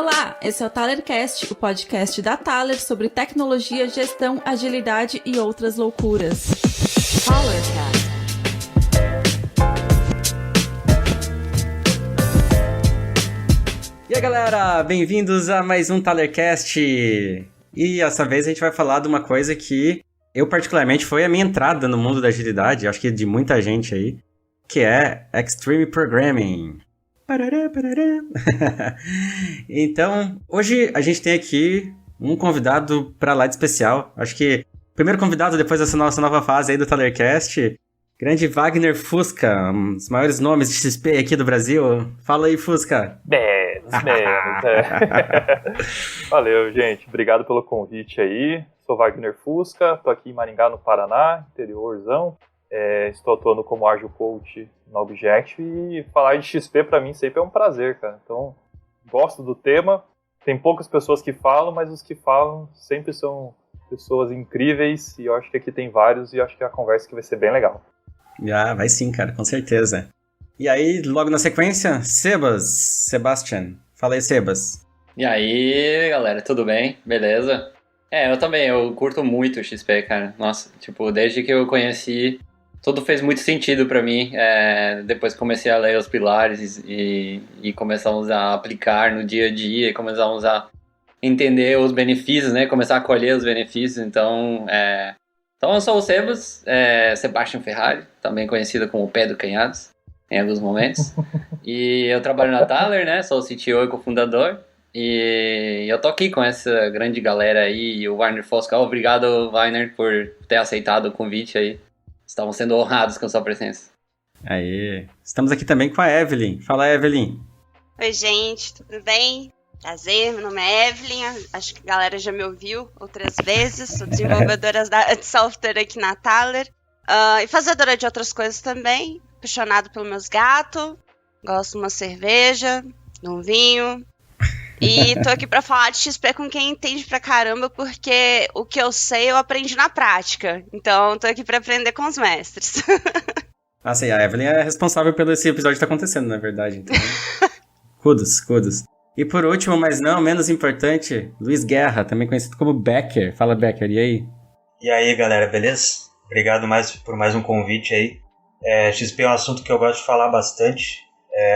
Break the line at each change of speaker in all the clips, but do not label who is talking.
Olá, esse é o ThalerCast, o podcast da Thaler sobre tecnologia, gestão, agilidade e outras loucuras. ThalerCast.
E aí galera, bem-vindos a mais um ThalerCast. E dessa vez a gente vai falar de uma coisa que eu particularmente foi a minha entrada no mundo da agilidade, acho que de muita gente aí, que é Extreme Programming. Parará, parará. Então, hoje a gente tem aqui um convidado pra lá de especial. Acho que o primeiro convidado depois dessa nossa nova fase aí do ThalerCast, grande Wagner Fusca, um dos maiores nomes de XP aqui do Brasil. Fala aí, Fusca.
Menos. Valeu, gente. Obrigado pelo convite aí. Sou Wagner Fusca, tô aqui em Maringá, no Paraná, interiorzão. Estou atuando como Agile Coach na Object e falar de XP pra mim sempre é um prazer, cara. Então, gosto do tema. Tem poucas pessoas que falam, mas os que falam sempre são pessoas incríveis e eu acho que aqui tem vários e eu acho que é a conversa que vai ser bem legal.
Vai sim, cara, com certeza. E aí, logo na sequência, Sebastian. Fala aí, Sebas.
E aí, galera, tudo bem? Beleza? Eu curto muito o XP, cara. Nossa, desde que eu conheci, tudo fez muito sentido pra mim. Depois comecei a ler os pilares e começamos a aplicar no dia a dia, começamos a entender os benefícios, né? Começar a colher os benefícios. Então eu sou o Sebas, Sebastian Ferrari, também conhecido como o Pé do Canhados, em alguns momentos. E eu trabalho na Thaler, né? Sou o CTO e cofundador. E eu tô aqui com essa grande galera aí, e o Wagner Fusca. Obrigado, Wagner, por ter aceitado o convite aí. Estamos sendo honrados com sua presença.
Aí, estamos aqui também com a Evelyn. Fala, Evelyn.
Oi, gente, tudo bem? Prazer, meu nome é Evelyn, acho que a galera já me ouviu outras vezes, sou desenvolvedora de software aqui na Thaler, e fazedora de outras coisas também, apaixonado pelos meus gatos, gosto de uma cerveja, de um vinho, e tô aqui pra falar de XP com quem entende pra caramba, porque o que eu sei eu aprendi na prática, então tô aqui pra aprender com os mestres.
Ah, sim, a Evelyn é responsável pelo esse episódio que tá acontecendo, na verdade, então... Kudos. E por último, mas não menos importante, Luiz Guerra, também conhecido como Becker. Fala, Becker, e aí?
E aí, galera, beleza? Obrigado por mais um convite aí. XP é um assunto que eu gosto de falar bastante.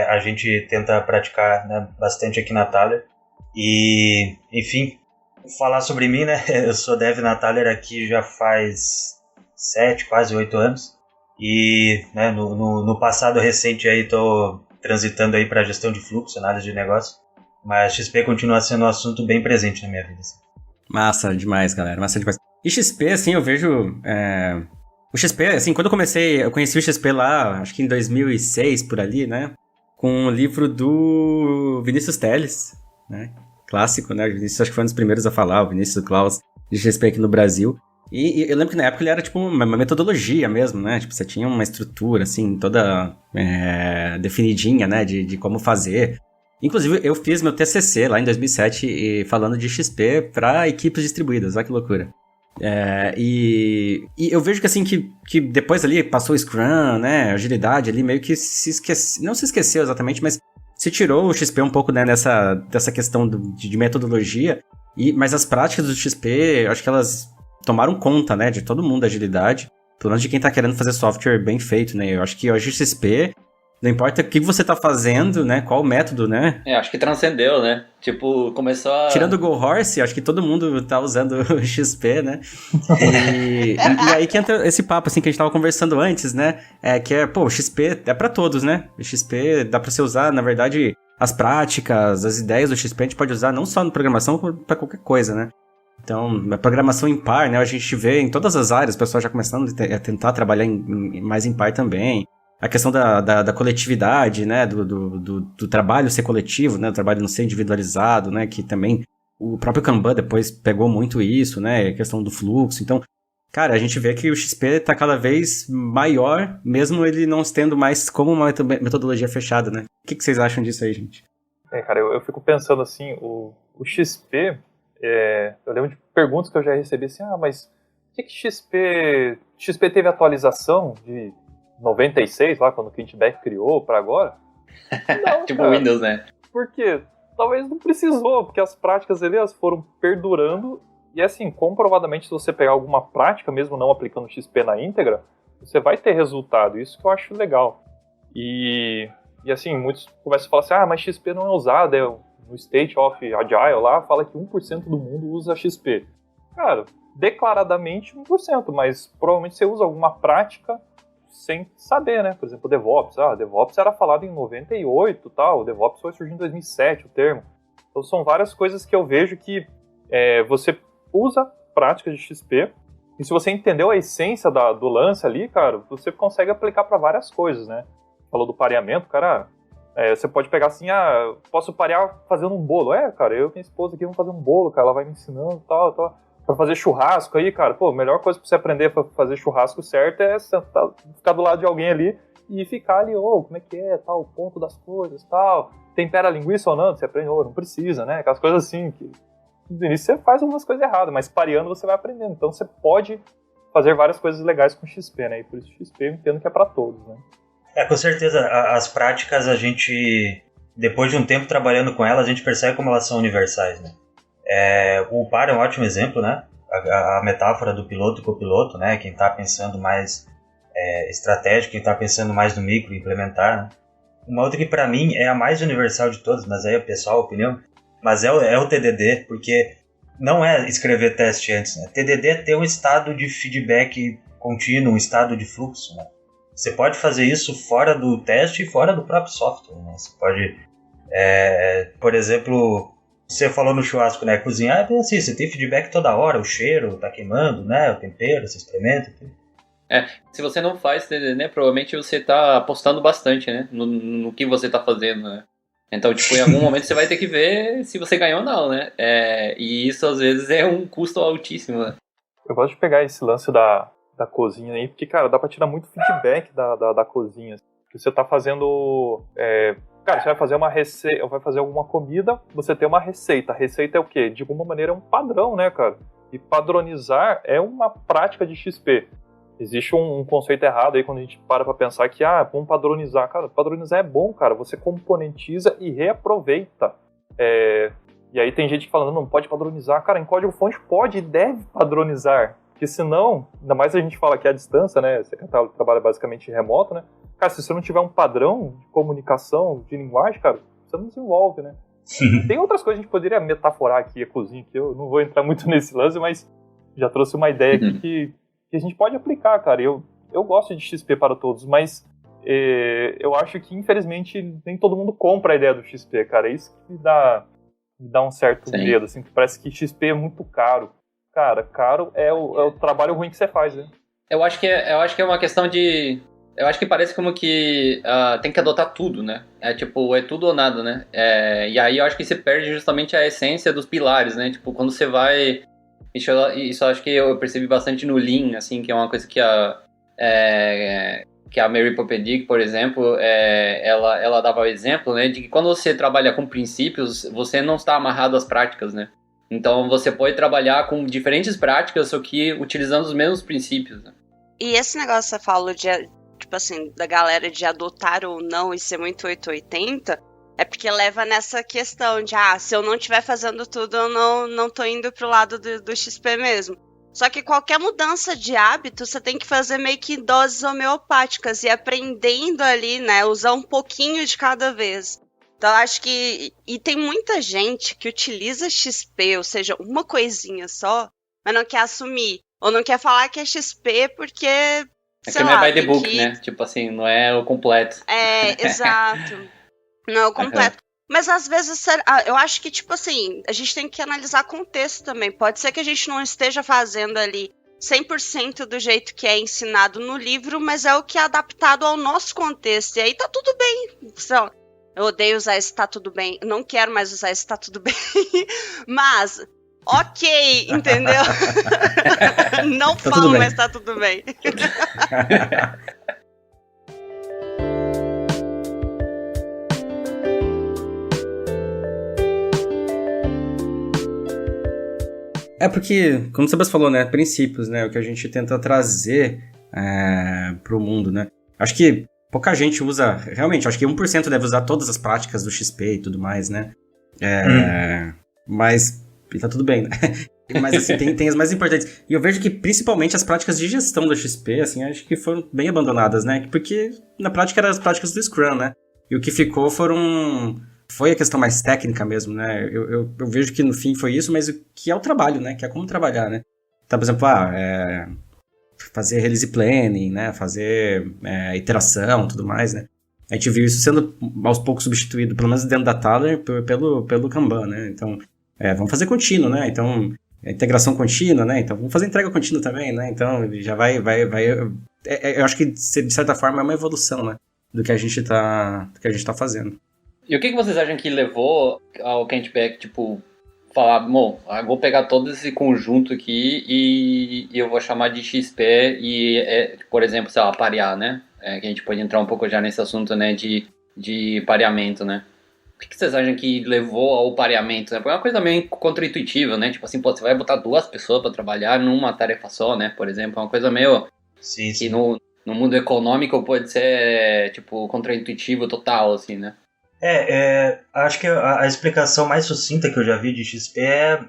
A gente tenta praticar, né, bastante aqui na Thaler. E, enfim, falar sobre mim, né? Eu sou dev na Thaler aqui já faz 7, quase 8 anos. E, né, no passado recente aí tô transitando aí para gestão de fluxo, análise de negócio. Mas XP continua sendo um assunto bem presente na minha vida. Assim.
Massa demais, galera. Massa demais. E XP, assim, eu vejo... O XP, assim, quando eu conheci o XP lá, acho que em 2006, por ali, né? Com o livro do Vinícius Teles, né? Clássico, né? O Vinícius acho que foi um dos primeiros a falar, o Vinícius Klaus, de XP aqui no Brasil. E eu lembro que na época ele era, tipo, uma metodologia mesmo, né? Tipo, você tinha uma estrutura, assim, toda definidinha, né? De como fazer... Inclusive, eu fiz meu TCC lá em 2007 falando de XP para equipes distribuídas, olha que loucura. E eu vejo que assim, que depois ali passou o Scrum, né, agilidade ali, meio que não se esqueceu exatamente, mas se tirou o XP um pouco, né, dessa questão de metodologia, mas as práticas do XP, acho que elas tomaram conta, né, de todo mundo da agilidade, pelo menos de quem tá querendo fazer software bem feito, né, eu acho que hoje o XP... Não importa o que você tá fazendo, né? Qual o método, né?
Acho que transcendeu, né? Começou a...
Tirando o Go Horse, acho que todo mundo tá usando o XP, né? E aí que entra esse papo, assim, que a gente tava conversando antes, né? O XP é pra todos, né? O XP dá pra você usar, na verdade, as práticas, as ideias do XP, a gente pode usar não só na programação, como pra qualquer coisa, né? Então, a programação em par, né? A gente vê em todas as áreas, o pessoal já começando a tentar trabalhar mais em par também. A questão da coletividade, né, do trabalho ser coletivo, né, o trabalho não ser individualizado, né, que também o próprio Kanban depois pegou muito isso, né, a questão do fluxo. Então, cara, a gente vê que o XP está cada vez maior, mesmo ele não estando mais como uma metodologia fechada, né. O que vocês acham disso aí, gente?
Cara, eu fico pensando assim, o XP, eu lembro de perguntas que eu já recebi assim, mas por que XP teve atualização de 96, lá, quando o Feedback criou, pra agora?
Não, tipo cara. Windows, né?
Por quê? talvez não precisou, porque as práticas ali elas foram perdurando. E assim, comprovadamente, se você pegar alguma prática, mesmo não aplicando XP na íntegra, você vai ter resultado. Isso que eu acho legal. E assim, muitos começam a falar assim, mas XP não é usado. No State of Agile lá, fala que 1% do mundo usa XP. Cara, declaradamente 1%, mas provavelmente você usa alguma prática sem saber, né? Por exemplo, DevOps. DevOps era falado em 98 e tal, o DevOps foi surgir em 2007, o termo. Então são várias coisas que eu vejo que você usa práticas de XP, e se você entendeu a essência do lance ali, cara, você consegue aplicar para várias coisas, né? Falou do pareamento, cara, você pode pegar assim, posso parear fazendo um bolo. Cara, eu e minha esposa aqui vamos fazer um bolo, cara, ela vai me ensinando e tal. Pra fazer churrasco aí, cara, a melhor coisa pra você aprender a fazer churrasco certo é sentar, ficar do lado de alguém ali e ficar ali, como é que é, tal, o ponto das coisas, tal. Tempera a linguiça ou não, você aprende, não precisa, né? Aquelas coisas assim, que no início você faz algumas coisas erradas, mas pareando você vai aprendendo. Então você pode fazer várias coisas legais com XP, né? E por isso XP eu entendo que é pra todos, né?
Com certeza, as práticas a gente, depois de um tempo trabalhando com elas, a gente percebe como elas são universais, né? O par é um ótimo exemplo, né? A metáfora do piloto e copiloto, né? Quem está pensando mais estratégico, quem está pensando mais no micro, implementar, né? Uma outra que para mim é a mais universal de todas, mas aí é pessoal, opinião, mas é o TDD, porque não é escrever teste antes, né? TDD é ter um estado de feedback contínuo, um estado de fluxo, né? Você pode fazer isso fora do teste e fora do próprio software, né? Você pode, por exemplo, você falou no churrasco, né? Cozinhar é bem assim, você tem feedback toda hora, o cheiro tá queimando, né? O tempero, você experimenta. Tudo.
Se você não faz TDD, né, provavelmente você tá apostando bastante, né? No que você tá fazendo, né? Então, tipo, em algum momento você vai ter que ver se você ganhou ou não, né? E isso, às vezes, é um custo altíssimo, né?
Eu gosto de pegar esse lance da cozinha aí, porque, cara, dá pra tirar muito feedback da cozinha. Você tá fazendo... Cara, você vai fazer uma receita, vai fazer alguma comida, você tem uma receita. A receita é o quê? De alguma maneira é um padrão, né, cara? E padronizar é uma prática de XP. Existe um conceito errado aí quando a gente para pra pensar que, vamos padronizar. Cara, padronizar é bom, cara. Você componentiza e reaproveita. E aí tem gente que fala, não pode padronizar. Cara, em código-fonte pode e deve padronizar. Porque senão, ainda mais a gente fala que é a distância, né? Você trabalha basicamente remoto, né? Cara, se você não tiver um padrão de comunicação, de linguagem, cara, você não desenvolve, né? Tem outras coisas que a gente poderia metaforar aqui, a cozinha, que eu não vou entrar muito nesse lance, mas já trouxe uma ideia aqui que a gente pode aplicar, cara. Eu gosto de XP para todos, mas eu acho que, infelizmente, nem todo mundo compra a ideia do XP, cara. É isso que me dá um certo medo, assim, que parece que XP é muito caro. Cara, caro é o trabalho ruim que você faz, né?
Eu acho que é uma questão de... Eu acho que parece como que tem que adotar tudo, né? É tudo ou nada, né? E aí eu acho que você perde justamente a essência dos pilares, né? Tipo, quando você vai... Isso eu acho que eu percebi bastante no Lean, assim, que é uma coisa que a Mary Popedic, por exemplo, ela dava o exemplo, né? De que quando você trabalha com princípios, você não está amarrado às práticas, né? Então você pode trabalhar com diferentes práticas, só que utilizando os mesmos princípios, né?
E esse negócio que você falou de... tipo assim, da galera de adotar ou não e ser muito 880, é porque leva nessa questão de, se eu não estiver fazendo tudo, eu não tô indo pro lado do XP mesmo. Só que qualquer mudança de hábito, você tem que fazer meio que doses homeopáticas e aprendendo ali, né, usar um pouquinho de cada vez. Então, eu acho que... E tem muita gente que utiliza XP, ou seja, uma coisinha só, mas não quer assumir. Ou não quer falar que é XP porque...
que não é by the book, né? Tipo assim, não é o completo.
Exato. Não é o completo. Mas às vezes, eu acho que, tipo assim, a gente tem que analisar contexto também. Pode ser que a gente não esteja fazendo ali 100% do jeito que é ensinado no livro, mas é o que é adaptado ao nosso contexto. E aí tá tudo bem. Eu odeio usar esse tá tudo bem. Eu não quero mais usar esse tá tudo bem. Mas... ok, entendeu? Não
tá
falo, mas tá tudo bem.
Porque, como você falou, né, princípios, né, o que a gente tenta trazer pro mundo, né. Acho que pouca gente usa, realmente, acho que 1% deve usar todas as práticas do XP e tudo mais, né. Mas tá tudo bem, né? Mas assim, tem as mais importantes. E eu vejo que principalmente as práticas de gestão da XP, assim, acho que foram bem abandonadas, né? Porque na prática eram as práticas do Scrum, né? E o que ficou foi a questão mais técnica mesmo, né? Eu vejo que no fim foi isso, mas o que é o trabalho, né? Que é como trabalhar, né? Então, por exemplo, fazer release planning, né? Fazer iteração, tudo mais, né? A gente viu isso sendo aos poucos substituído, pelo menos dentro da Thaler, pelo Kanban, né? Então, vamos fazer contínuo, né? Então, integração contínua, né? Então, vamos fazer entrega contínua também, né? Então, já vai eu acho que, de certa forma, é uma evolução, né? Do que a gente tá fazendo.
E o que vocês acham que levou ao Kent Beck, tipo, falar, bom, eu vou pegar todo esse conjunto aqui e eu vou chamar de XP e, por exemplo, sei lá, parear, né? Que a gente pode entrar um pouco já nesse assunto, né, de pareamento, né? O que vocês acham que levou ao pareamento, né? Porque é uma coisa meio contraintuitiva, né? Tipo assim, pô, você vai botar 2 pessoas para trabalhar numa tarefa só, né? Por exemplo, é uma coisa meio...
Sim.
Que no mundo econômico pode ser, tipo, contraintuitivo total, assim, né?
Acho que a explicação mais sucinta que eu já vi de XP é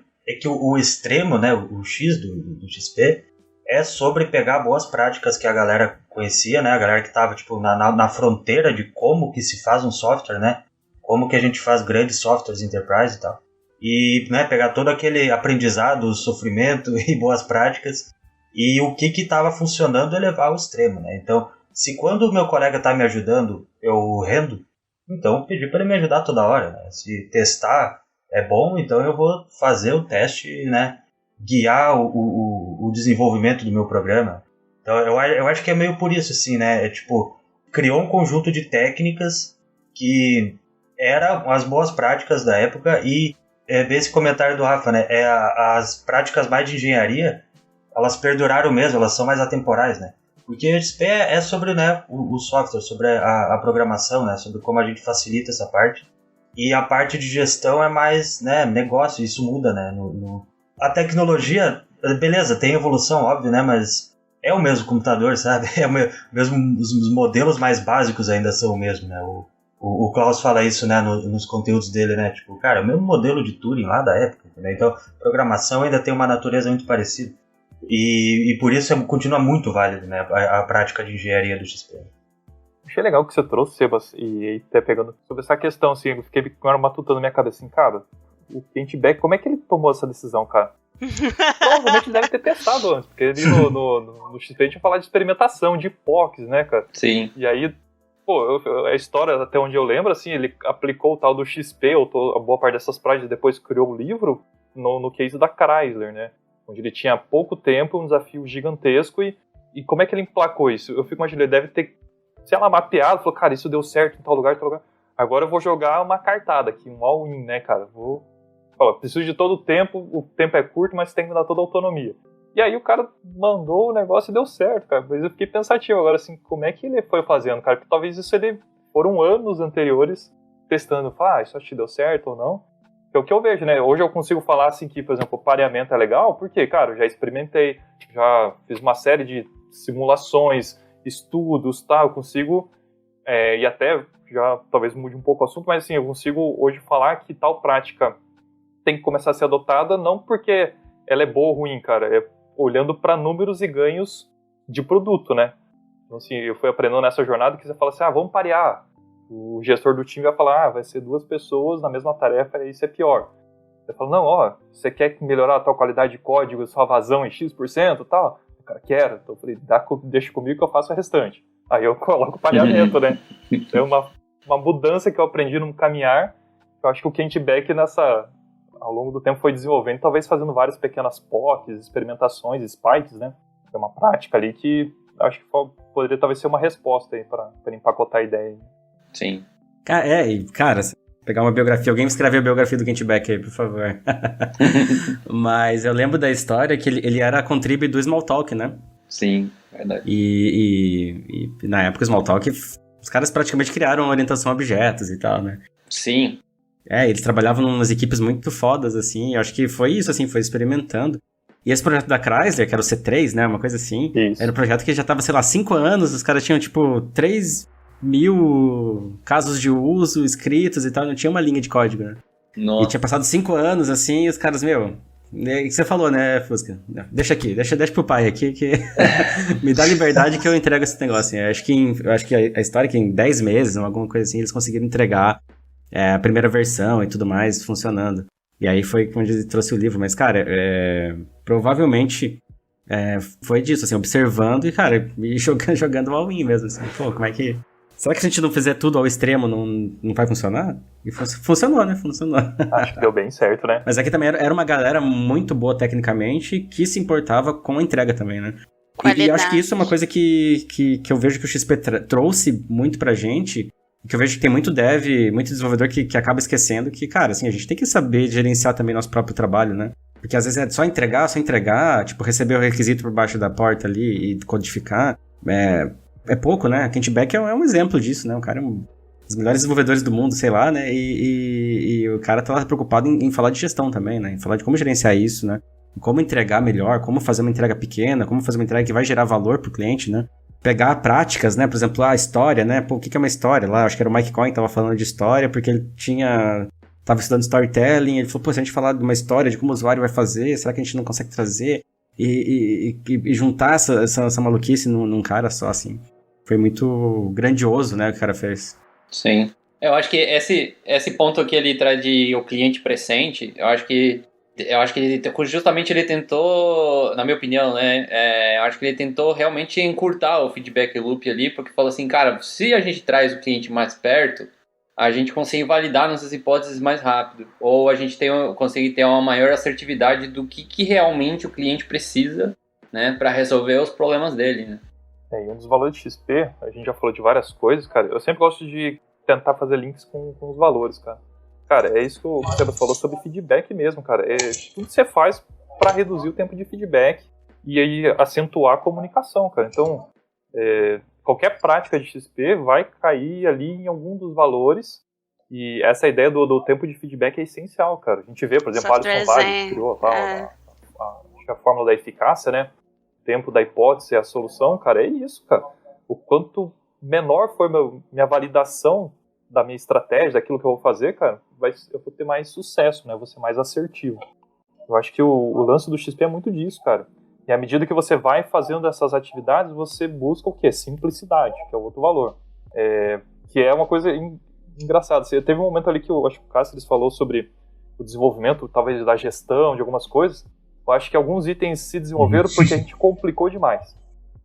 que o extremo, né, o X do XP, é sobre pegar boas práticas que a galera conhecia, né, a galera que estava tipo, na fronteira de como que se faz um software, né, como que a gente faz grandes softwares enterprise e tal, e, né, pegar todo aquele aprendizado, sofrimento e boas práticas, e o que estava funcionando é levar ao extremo, né, então, se quando o meu colega está me ajudando, eu rendo, então pedir para ele me ajudar toda hora, né? Se testar é bom, então eu vou fazer o teste, né? Guiar o desenvolvimento do meu programa. Então eu acho que é meio por isso, assim, né? Tipo, criou um conjunto de técnicas que eram as boas práticas da época e ver esse comentário do Rafa, né? As práticas mais de engenharia, elas perduraram mesmo, elas são mais atemporais, né? Porque o XP é sobre, né, o software, sobre a programação, né, sobre como a gente facilita essa parte. E a parte de gestão é mais, né, negócio, isso muda, né. A tecnologia, beleza, tem evolução, óbvio, né, mas é o mesmo computador, sabe? É o mesmo, os modelos mais básicos ainda são o mesmo, né. O Klaus fala isso, né, nos conteúdos dele, né, tipo, cara, é o mesmo modelo de Turing lá da época, né? Então, programação ainda tem uma natureza muito parecida. E por isso continua muito válido, né, a prática de engenharia do XP.
Achei legal o que você trouxe, Sebas, e até pegando sobre essa questão, assim, eu fiquei agora matutando na minha cabeça, assim, cara, o Kent Beck, como é que ele tomou essa decisão, cara? Provavelmente deve ter testado antes, porque ele no XP a gente ia falar de experimentação, de POCs, né, cara?
Sim.
E aí, pô, a história, até onde eu lembro, assim, ele aplicou o tal do XP, ou a boa parte dessas práticas, depois criou o livro no case da Chrysler, né? Onde ele tinha pouco tempo, um desafio gigantesco, e como é que ele emplacou isso? Eu fico imaginando, ele deve ter, sei lá, mapeado, falou, cara, isso deu certo em tal lugar, agora eu vou jogar uma cartada aqui, um all-in, né, cara, preciso de todo o tempo é curto, mas tem que me dar toda a autonomia. E aí o cara mandou o negócio e deu certo, cara, mas eu fiquei pensativo agora, assim, como é que ele foi fazendo, cara, porque talvez isso foram anos anteriores testando, isso acho que deu certo ou não. É o que eu vejo, né? Hoje eu consigo falar assim que, por exemplo, o pareamento é legal, porque, cara, eu já experimentei, já fiz uma série de simulações, estudos, tá? Eu consigo, e até já talvez mude um pouco o assunto, mas assim, eu consigo hoje falar que tal prática tem que começar a ser adotada, não porque ela é boa ou ruim, cara, é olhando para números e ganhos de produto, né? Então, assim, eu fui aprendendo nessa jornada que você fala assim, vamos parear. O gestor do time vai falar, vai ser 2 pessoas na mesma tarefa e isso é pior. Você fala, não, você quer melhorar a tua qualidade de código, sua vazão em X% e tal? O cara, quero. Então eu falei, deixa comigo que eu faço o restante. Aí eu coloco o pareamento, né? É uma mudança que eu aprendi no caminhar. Eu acho que o Kent Beck ao longo do tempo foi desenvolvendo, talvez fazendo várias pequenas POCs, experimentações, spikes, né? É uma prática ali que acho que poderia talvez ser uma resposta aí para empacotar a ideia.
Sim.
Cara, pegar uma biografia, alguém escreve a biografia do Kent Beck aí, por favor. Mas eu lembro da história que ele era a contrib do Smalltalk, né?
Sim, verdade.
E na época o Smalltalk, os caras praticamente criaram orientação a objetos e tal, né?
Sim.
Eles trabalhavam em umas equipes muito fodas, assim, eu acho que foi isso, assim, foi experimentando. E esse projeto da Chrysler, que era o C3, né, uma coisa assim,
isso.
Era um projeto que já tava, sei lá, 5 anos, os caras tinham, tipo, 3.000 casos de uso escritos e tal, não tinha uma linha de código, né? E tinha passado 5 anos, assim, e os caras, meu... que você falou, né, Fusca? Deixa aqui, deixa pro pai aqui, que me dá liberdade que eu entrego esse negócio. Assim. Eu acho que a história é que em 10 meses, ou alguma coisa assim, eles conseguiram entregar a primeira versão e tudo mais funcionando. E aí foi quando ele trouxe o livro. Mas, cara, provavelmente foi disso, assim, observando e, cara, e jogando all-in mesmo, assim. Pô, como é que... Será que se a gente não fizer tudo ao extremo, não vai funcionar? E funcionou, né? Funcionou.
Acho que deu bem certo, né?
Mas aqui também era uma galera muito boa tecnicamente que se importava com a entrega também, né? E eu acho que isso é uma coisa que eu vejo que o XP trouxe muito pra gente, que eu vejo que tem muito dev, muito desenvolvedor que acaba esquecendo que, cara, assim, a gente tem que saber gerenciar também nosso próprio trabalho, né? Porque às vezes é só entregar, tipo, receber o requisito por baixo da porta ali e codificar, é pouco, né? A Kentback é um exemplo disso, né? O cara é um dos melhores desenvolvedores do mundo, sei lá, né? E o cara tá lá preocupado em falar de gestão também, né? Em falar de como gerenciar isso, né? Como entregar melhor, como fazer uma entrega pequena, como fazer uma entrega que vai gerar valor pro cliente, né? Pegar práticas, né? Por exemplo, a história, né? Pô, o que é uma história? Lá, acho que era o Mike Coyne que tava falando de história, porque ele tava estudando storytelling, ele falou, pô, se a gente falar de uma história, de como o usuário vai fazer, será que a gente não consegue trazer e juntar essa maluquice num cara só, assim? Foi muito grandioso, né, o que o cara fez.
Sim. Eu acho que esse ponto que ele traz de o cliente presente, eu acho que justamente ele tentou, na minha opinião, né, eu acho que ele tentou realmente encurtar o feedback loop ali, porque falou assim, cara, se a gente traz o cliente mais perto, a gente consegue validar nossas hipóteses mais rápido, ou a gente consegue ter uma maior assertividade do que realmente o cliente precisa, né, para resolver os problemas dele, né.
E um dos valores de XP, a gente já falou de várias coisas, cara, eu sempre gosto de tentar fazer links com os valores, cara. Cara, é isso que o Sebas falou sobre feedback mesmo, cara. É tudo que você faz para reduzir o tempo de feedback e aí acentuar a comunicação, cara. Então, qualquer prática de XP vai cair ali em algum dos valores e essa ideia do tempo de feedback é essencial, cara. A gente vê, por exemplo, Alisson Vale criou a fórmula da eficácia, né? Tempo da hipótese é a solução, cara, é isso, cara. O quanto menor for minha validação da minha estratégia, daquilo que eu vou fazer, cara, eu vou ter mais sucesso, né? Eu vou ser mais assertivo. Eu acho que o lance do XP é muito disso, cara. E à medida que você vai fazendo essas atividades, você busca o quê? Simplicidade, que é o outro valor. Que é uma coisa engraçada. Teve um momento ali que eu acho que o Cáceres falou sobre o desenvolvimento, talvez da gestão, de algumas coisas. Eu acho que alguns itens se desenvolveram porque a gente complicou demais.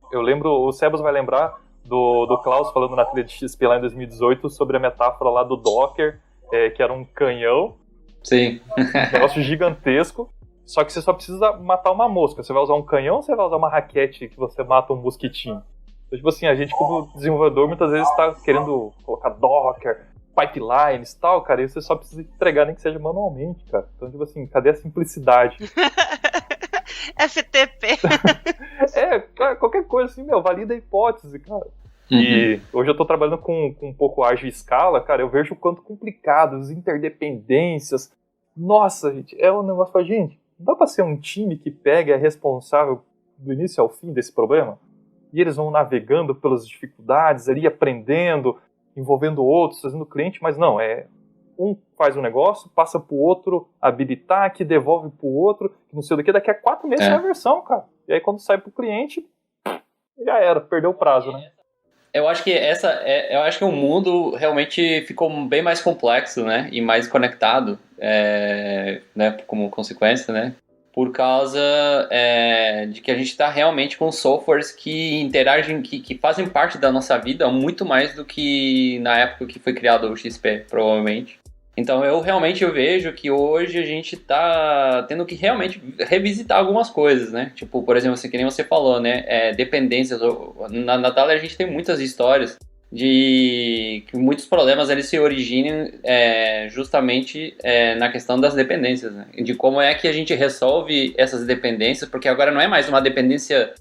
Eu lembro, o Sebas vai lembrar do Klaus falando na trilha de XP lá em 2018 sobre a metáfora lá do Docker, que era um canhão.
Sim.
Um negócio gigantesco. Só que você só precisa matar uma mosca. Você vai usar um canhão ou você vai usar uma raquete que você mata um mosquitinho? Então, tipo assim, a gente como desenvolvedor muitas vezes está querendo colocar Docker, pipelines e tal, cara, e você só precisa entregar nem que seja manualmente, cara. Então, tipo assim, cadê a simplicidade?
FTP.
Qualquer coisa assim, valida a hipótese, cara. E hoje eu tô trabalhando com um pouco ágil e escala, cara, eu vejo o quanto complicado, as interdependências. Nossa, gente, é um negócio pra gente. Não dá pra ser um time que pega e é responsável do início ao fim desse problema? E eles vão navegando pelas dificuldades ali, aprendendo, envolvendo outros, fazendo cliente, mas não, um faz um negócio, passa pro outro, habilitar, que devolve pro outro, que não sei do que, daqui a 4 meses sai a versão, cara. E aí quando sai pro cliente, já era, perdeu o prazo, né?
Eu acho que eu acho que o mundo realmente ficou bem mais complexo, né, e mais conectado, né, como consequência, né, por causa de que a gente está realmente com softwares que interagem, que fazem parte da nossa vida muito mais do que na época que foi criado o XP, provavelmente. Então eu vejo que hoje a gente está tendo que realmente revisitar algumas coisas, né? Tipo, por exemplo, que nem você falou, né? Dependências. Na Thaler a gente tem muitas histórias de que muitos problemas eles se originam justamente na questão das dependências, né? De como é que a gente resolve essas dependências, porque agora não é mais uma dependência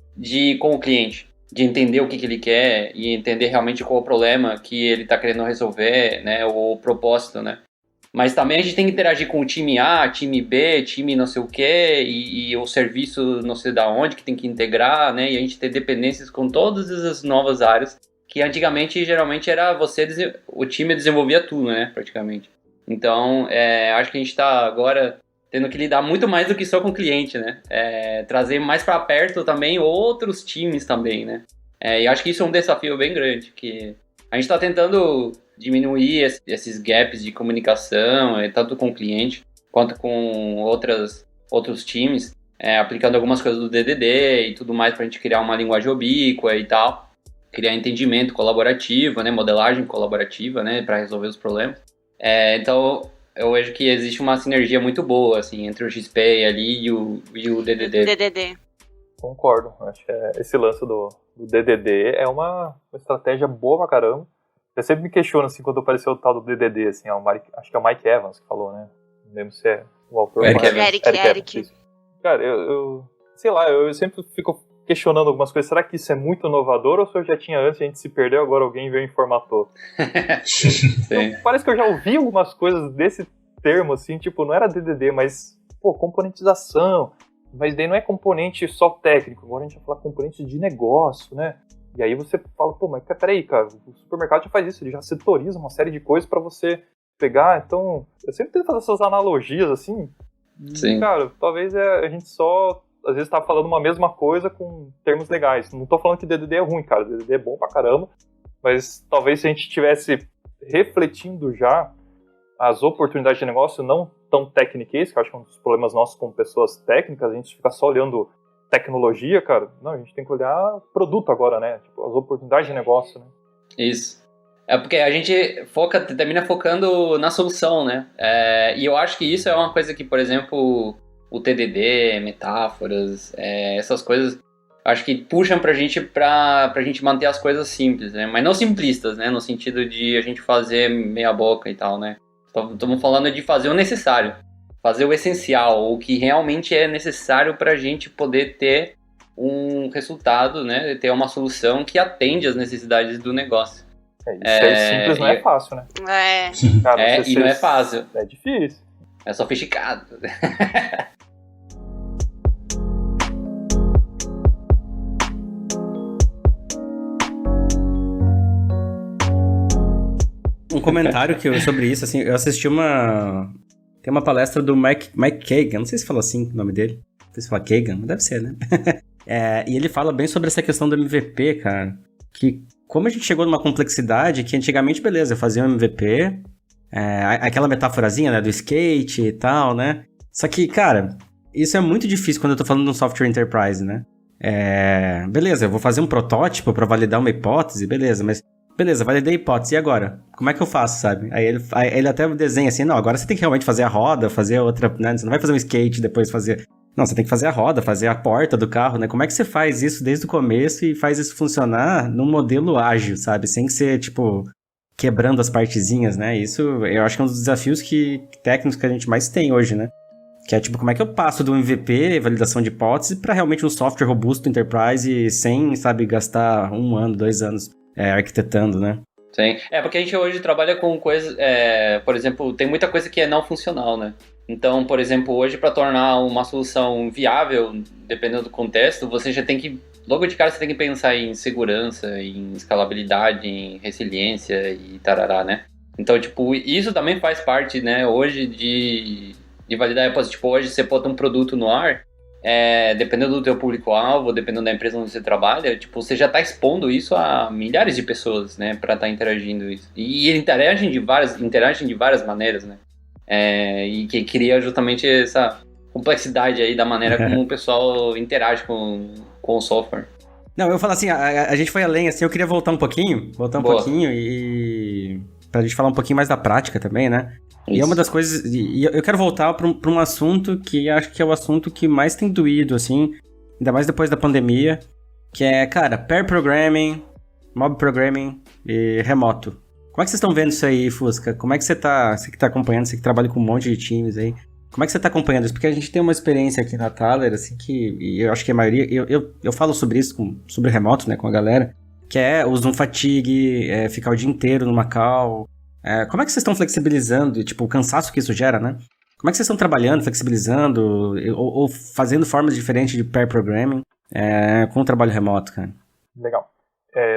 com o cliente, de entender o que ele quer e entender realmente qual é o problema que ele está querendo resolver, né? O propósito, né? Mas também a gente tem que interagir com o time A, time B, time não sei o que, e o serviço não sei da onde, que tem que integrar, né? E a gente tem dependências com todas as novas áreas, que antigamente, geralmente, era o time desenvolvia tudo, né? Praticamente. Então, acho que a gente está agora tendo que lidar muito mais do que só com o cliente, né? Trazer mais para perto também outros times também, né? E acho que isso é um desafio bem grande, que a gente está tentando diminuir esses gaps de comunicação, tanto com o cliente quanto com outros times, aplicando algumas coisas do DDD e tudo mais para a gente criar uma linguagem ubíqua e tal, criar entendimento colaborativo, né, modelagem colaborativa, né, para resolver os problemas. Então, eu vejo que existe uma sinergia muito boa, assim, entre o XP ali e o DDD.
DDD.
Concordo. Acho que esse lance do DDD é uma estratégia boa pra caramba. Eu sempre me questiono, assim, quando apareceu o tal do DDD, assim, acho que é o Mike Evans que falou, né? Não lembro se é o autor.
Eric
Evans.
Cara, eu sei lá, eu sempre fico questionando algumas coisas. Será que isso é muito inovador ou se eu já tinha antes, a gente se perdeu, agora alguém veio e formatou? Então, parece que eu já ouvi algumas coisas desse termo, assim, tipo, não era DDD, mas, componentização. Mas daí não é componente só técnico, agora a gente vai falar componente de negócio, né? E aí você fala, mas peraí, cara, o supermercado já faz isso, ele já setoriza uma série de coisas pra você pegar. Então, eu sempre tento fazer essas analogias, assim.
Sim.
Cara, talvez a gente só, às vezes, tá falando uma mesma coisa com termos legais. Não tô falando que DDD é ruim, cara, DDD é bom pra caramba, mas talvez se a gente estivesse refletindo já as oportunidades de negócio, não tão técnicas, que eu acho que é um dos problemas nossos como pessoas técnicas, a gente fica só olhando tecnologia, cara. Não, a gente tem que olhar produto agora, né? Tipo, as oportunidades de negócio, né?
Isso. Porque a gente termina focando na solução, né? E eu acho que isso é uma coisa que, por exemplo, o TDD, metáforas, essas coisas, acho que puxam pra gente manter as coisas simples, né? Mas não simplistas, né? No sentido de a gente fazer meia boca e tal, né? Estamos falando de fazer o necessário, fazer o essencial, o que realmente é necessário para a gente poder ter um resultado, né? Ter uma solução que atende às necessidades do negócio.
Ser simples não é fácil, né? Cara,
e não é fácil.
É difícil.
É sofisticado.
Um comentário sobre isso, assim, eu assisti tem uma palestra do Mike Kagan, não sei se fala assim o nome dele, não sei se fala Kagan, mas deve ser, né? E ele fala bem sobre essa questão do MVP, cara, que como a gente chegou numa complexidade que antigamente, beleza, eu fazia um MVP, aquela metáforazinha, né, do skate e tal, né? Só que, cara, isso é muito difícil quando eu tô falando de um software enterprise, né? Beleza, eu vou fazer um protótipo pra validar uma hipótese, beleza, mas beleza, validei a hipótese, e agora? Como é que eu faço, sabe? Aí ele até desenha assim, não, agora você tem que realmente fazer a roda, fazer outra, né? Você não vai fazer um skate depois fazer... Não, você tem que fazer a roda, fazer a porta do carro, né? Como é que você faz isso desde o começo e faz isso funcionar num modelo ágil, sabe? Sem ser, tipo, quebrando as partezinhas, né? Isso eu acho que é um dos desafios técnicos que a gente mais tem hoje, né? Que é, tipo, como é que eu passo do MVP, validação de hipótese, para realmente um software robusto, enterprise, sem, sabe, gastar 1 ano, 2 anos arquitetando, né?
Sim. Porque a gente hoje trabalha com coisas, por exemplo, tem muita coisa que é não funcional, né? Então, por exemplo, hoje para tornar uma solução viável, dependendo do contexto, você já tem que, logo de cara, você tem que pensar em segurança, em escalabilidade, em resiliência e tarará, né? Então, tipo, isso também faz parte, né, hoje de validar a hipótese. Tipo, hoje você bota um produto no ar, dependendo do teu público-alvo, dependendo da empresa onde você trabalha, tipo, você já está expondo isso a milhares de pessoas, né, para estar interagindo isso. E interagem de várias maneiras, né, e que cria justamente essa complexidade aí da maneira como o pessoal interage com o software.
Não, eu falo assim, a gente foi além, assim, eu queria voltar um pouquinho e pra gente falar um pouquinho mais da prática também, né? Isso. E é uma das coisas... E eu quero voltar para um assunto que acho que é o assunto que mais tem doído, assim, ainda mais depois da pandemia, que é, cara, pair programming, mob programming e remoto. Como é que vocês estão vendo isso aí, Fusca? Como é que você que tá acompanhando, você que trabalha com um monte de times aí, como é que você tá acompanhando isso? Porque a gente tem uma experiência aqui na Thaler, assim, e eu acho que a maioria... Eu falo sobre isso, sobre remoto, né, com a galera, que é o Zoom fatigue, ficar o dia inteiro numa call... como é que vocês estão flexibilizando, tipo, o cansaço que isso gera, né? Como é que vocês estão trabalhando, flexibilizando, ou fazendo formas diferentes de pair programming com o trabalho remoto, cara?
Legal.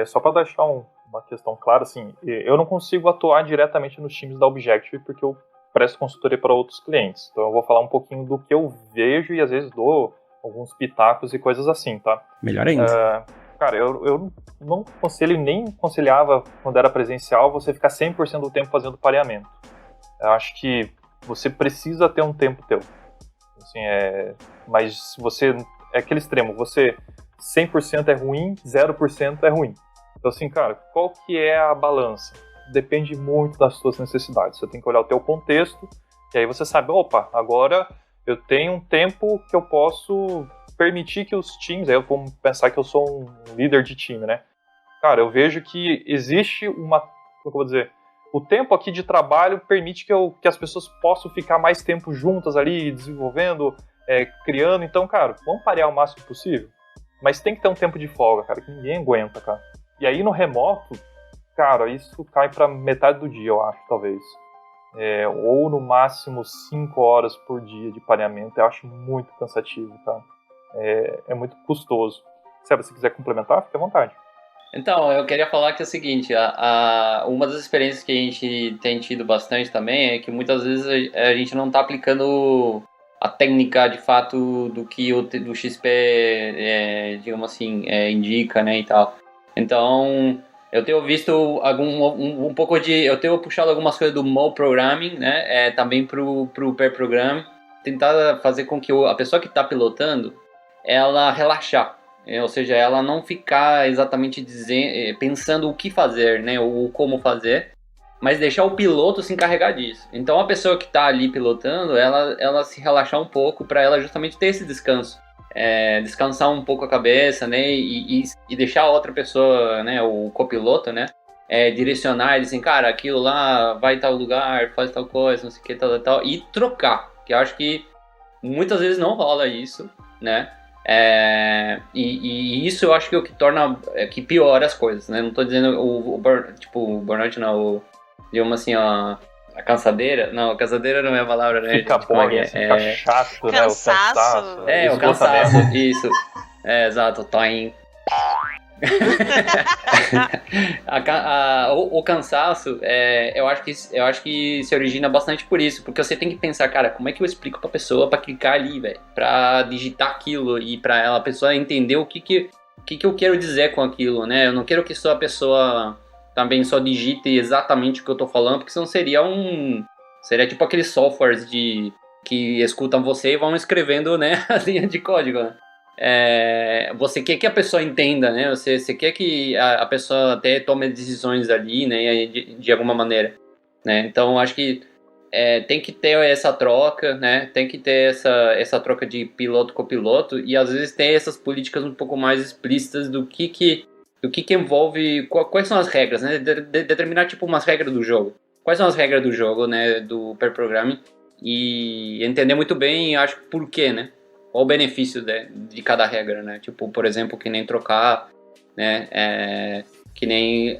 Só para deixar uma questão clara, assim, eu não consigo atuar diretamente nos times da Objective porque eu presto consultoria para outros clientes. Então eu vou falar um pouquinho do que eu vejo e às vezes dou alguns pitacos e coisas assim, tá?
Melhor ainda.
Cara, eu não aconselho nem aconselhava quando era presencial você ficar 100% do tempo fazendo pareamento. Eu acho que você precisa ter um tempo teu. Assim, mas você é aquele extremo, você 100% é ruim, 0% é ruim. Então assim, cara, qual que é a balança? Depende muito das suas necessidades. Você tem que olhar o teu contexto e aí você sabe, opa, agora eu tenho um tempo que eu posso permitir que os times, aí eu vou pensar que eu sou um líder de time, né? Cara, eu vejo que existe uma, como eu vou dizer, o tempo aqui de trabalho permite que as pessoas possam ficar mais tempo juntas ali, desenvolvendo, criando. Então, cara, vamos parear o máximo possível. Mas tem que ter um tempo de folga, cara, que ninguém aguenta, cara. E aí no remoto, cara, isso cai pra metade do dia, eu acho, talvez. Ou no máximo 5 horas por dia de pareamento. Eu acho muito cansativo, cara. É muito custoso. Se você quiser complementar, fique à vontade.
Então, eu queria falar que é o seguinte, uma das experiências que a gente tem tido bastante também é que muitas vezes a gente não está aplicando a técnica de fato do que do XP, digamos assim, indica, né, e tal. Então, eu tenho visto um pouco de... Eu tenho puxado algumas coisas do Mole Programming, né, também pro Pair Programming, tentar fazer com que a pessoa que está pilotando, ela relaxar. Ou seja, ela não ficar exatamente pensando o que fazer, né, ou como fazer, mas deixar o piloto se encarregar disso. Então a pessoa que está ali pilotando, ela se relaxar um pouco para ela justamente ter esse descanso. Descansar um pouco a cabeça, né, e deixar a outra pessoa, né, o copiloto, né, direcionar ele assim, cara, aquilo lá vai em tal lugar, faz tal coisa, não sei o que, tal, e trocar, que eu acho que muitas vezes não rola isso, né. E isso eu acho que é o que torna, que piora as coisas, né? Não tô dizendo o burnout não, digamos assim, a cansadeira. Não, a cansadeira não é a palavra, né?
Fica boring, fica chato, né? O cansaço.
O cansaço, isso. Exato, time. O cansaço, eu acho que se origina bastante por isso, porque você tem que pensar, cara, como é que eu explico pra pessoa pra clicar ali, velho, pra digitar aquilo e pra a pessoa entender o que eu quero dizer com aquilo, né? Eu não quero que só a pessoa também só digite exatamente o que eu tô falando, porque senão seria tipo aqueles softwares que escutam você e vão escrevendo, né, a linha de código, né? Você quer que a pessoa entenda, né? Você quer que a pessoa até tome decisões ali, né? De alguma maneira, né? Então, acho que tem que ter essa troca, né? Tem que ter essa troca de piloto-copiloto e, às vezes, ter essas políticas um pouco mais explícitas do que envolve... Quais são as regras, né? Determinar, tipo, umas regras do jogo. Quais são as regras do jogo, né? Do pair programming e entender muito bem, acho que por quê, né? Qual o benefício de cada regra, né? Tipo, por exemplo, que nem trocar, né? Que nem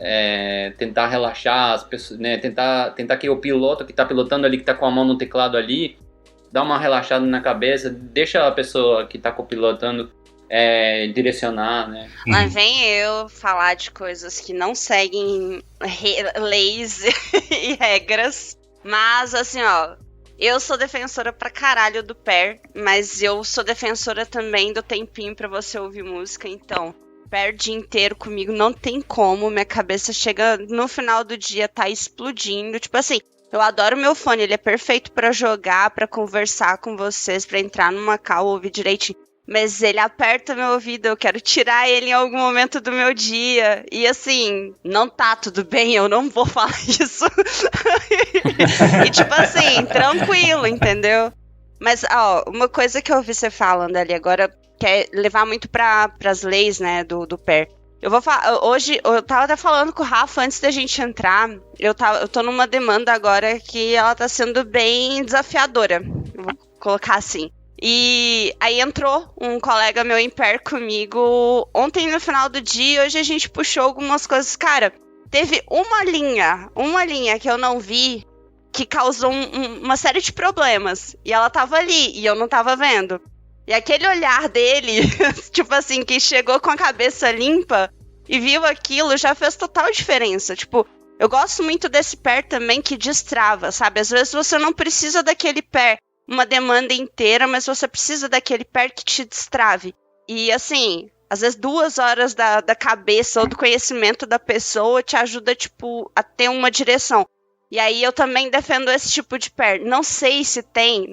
tentar relaxar as pessoas, né? Tentar que o piloto que está pilotando ali, que está com a mão no teclado ali, dá uma relaxada na cabeça, deixa a pessoa que está copilotando direcionar, né?
Lá vem eu falar de coisas que não seguem leis e regras, mas assim, ó... Eu sou defensora pra caralho do pair, mas eu sou defensora também do tempinho pra você ouvir música, então pair o dia inteiro comigo não tem como, minha cabeça chega no final do dia, tá explodindo, tipo assim, eu adoro meu fone, ele é perfeito pra jogar, pra conversar com vocês, pra entrar numa call, ouvir direitinho, mas ele aperta meu ouvido, eu quero tirar ele em algum momento do meu dia. E assim, não tá tudo bem, eu não vou falar isso. E tipo assim, tranquilo, entendeu? Mas, ó, uma coisa que eu ouvi você falando ali agora, que é levar muito pras leis, né, do pair. Eu vou falar, hoje, eu tava até falando com o Rafa antes da gente entrar, eu tô numa demanda agora que ela tá sendo bem desafiadora, eu vou colocar assim. E aí entrou um colega meu em pair comigo ontem no final do dia, hoje a gente puxou algumas coisas. Cara, teve uma linha que eu não vi que causou uma série de problemas. E ela tava ali, e eu não tava vendo. E aquele olhar dele, tipo assim, que chegou com a cabeça limpa e viu aquilo, já fez total diferença. Tipo, eu gosto muito desse pair também que destrava, sabe? Às vezes você não precisa daquele pair uma demanda inteira, mas você precisa daquele pair que te destrave. E assim, às vezes 2 horas da cabeça ou do conhecimento da pessoa te ajuda, tipo, a ter uma direção. E aí eu também defendo esse tipo de pair. Não sei se tem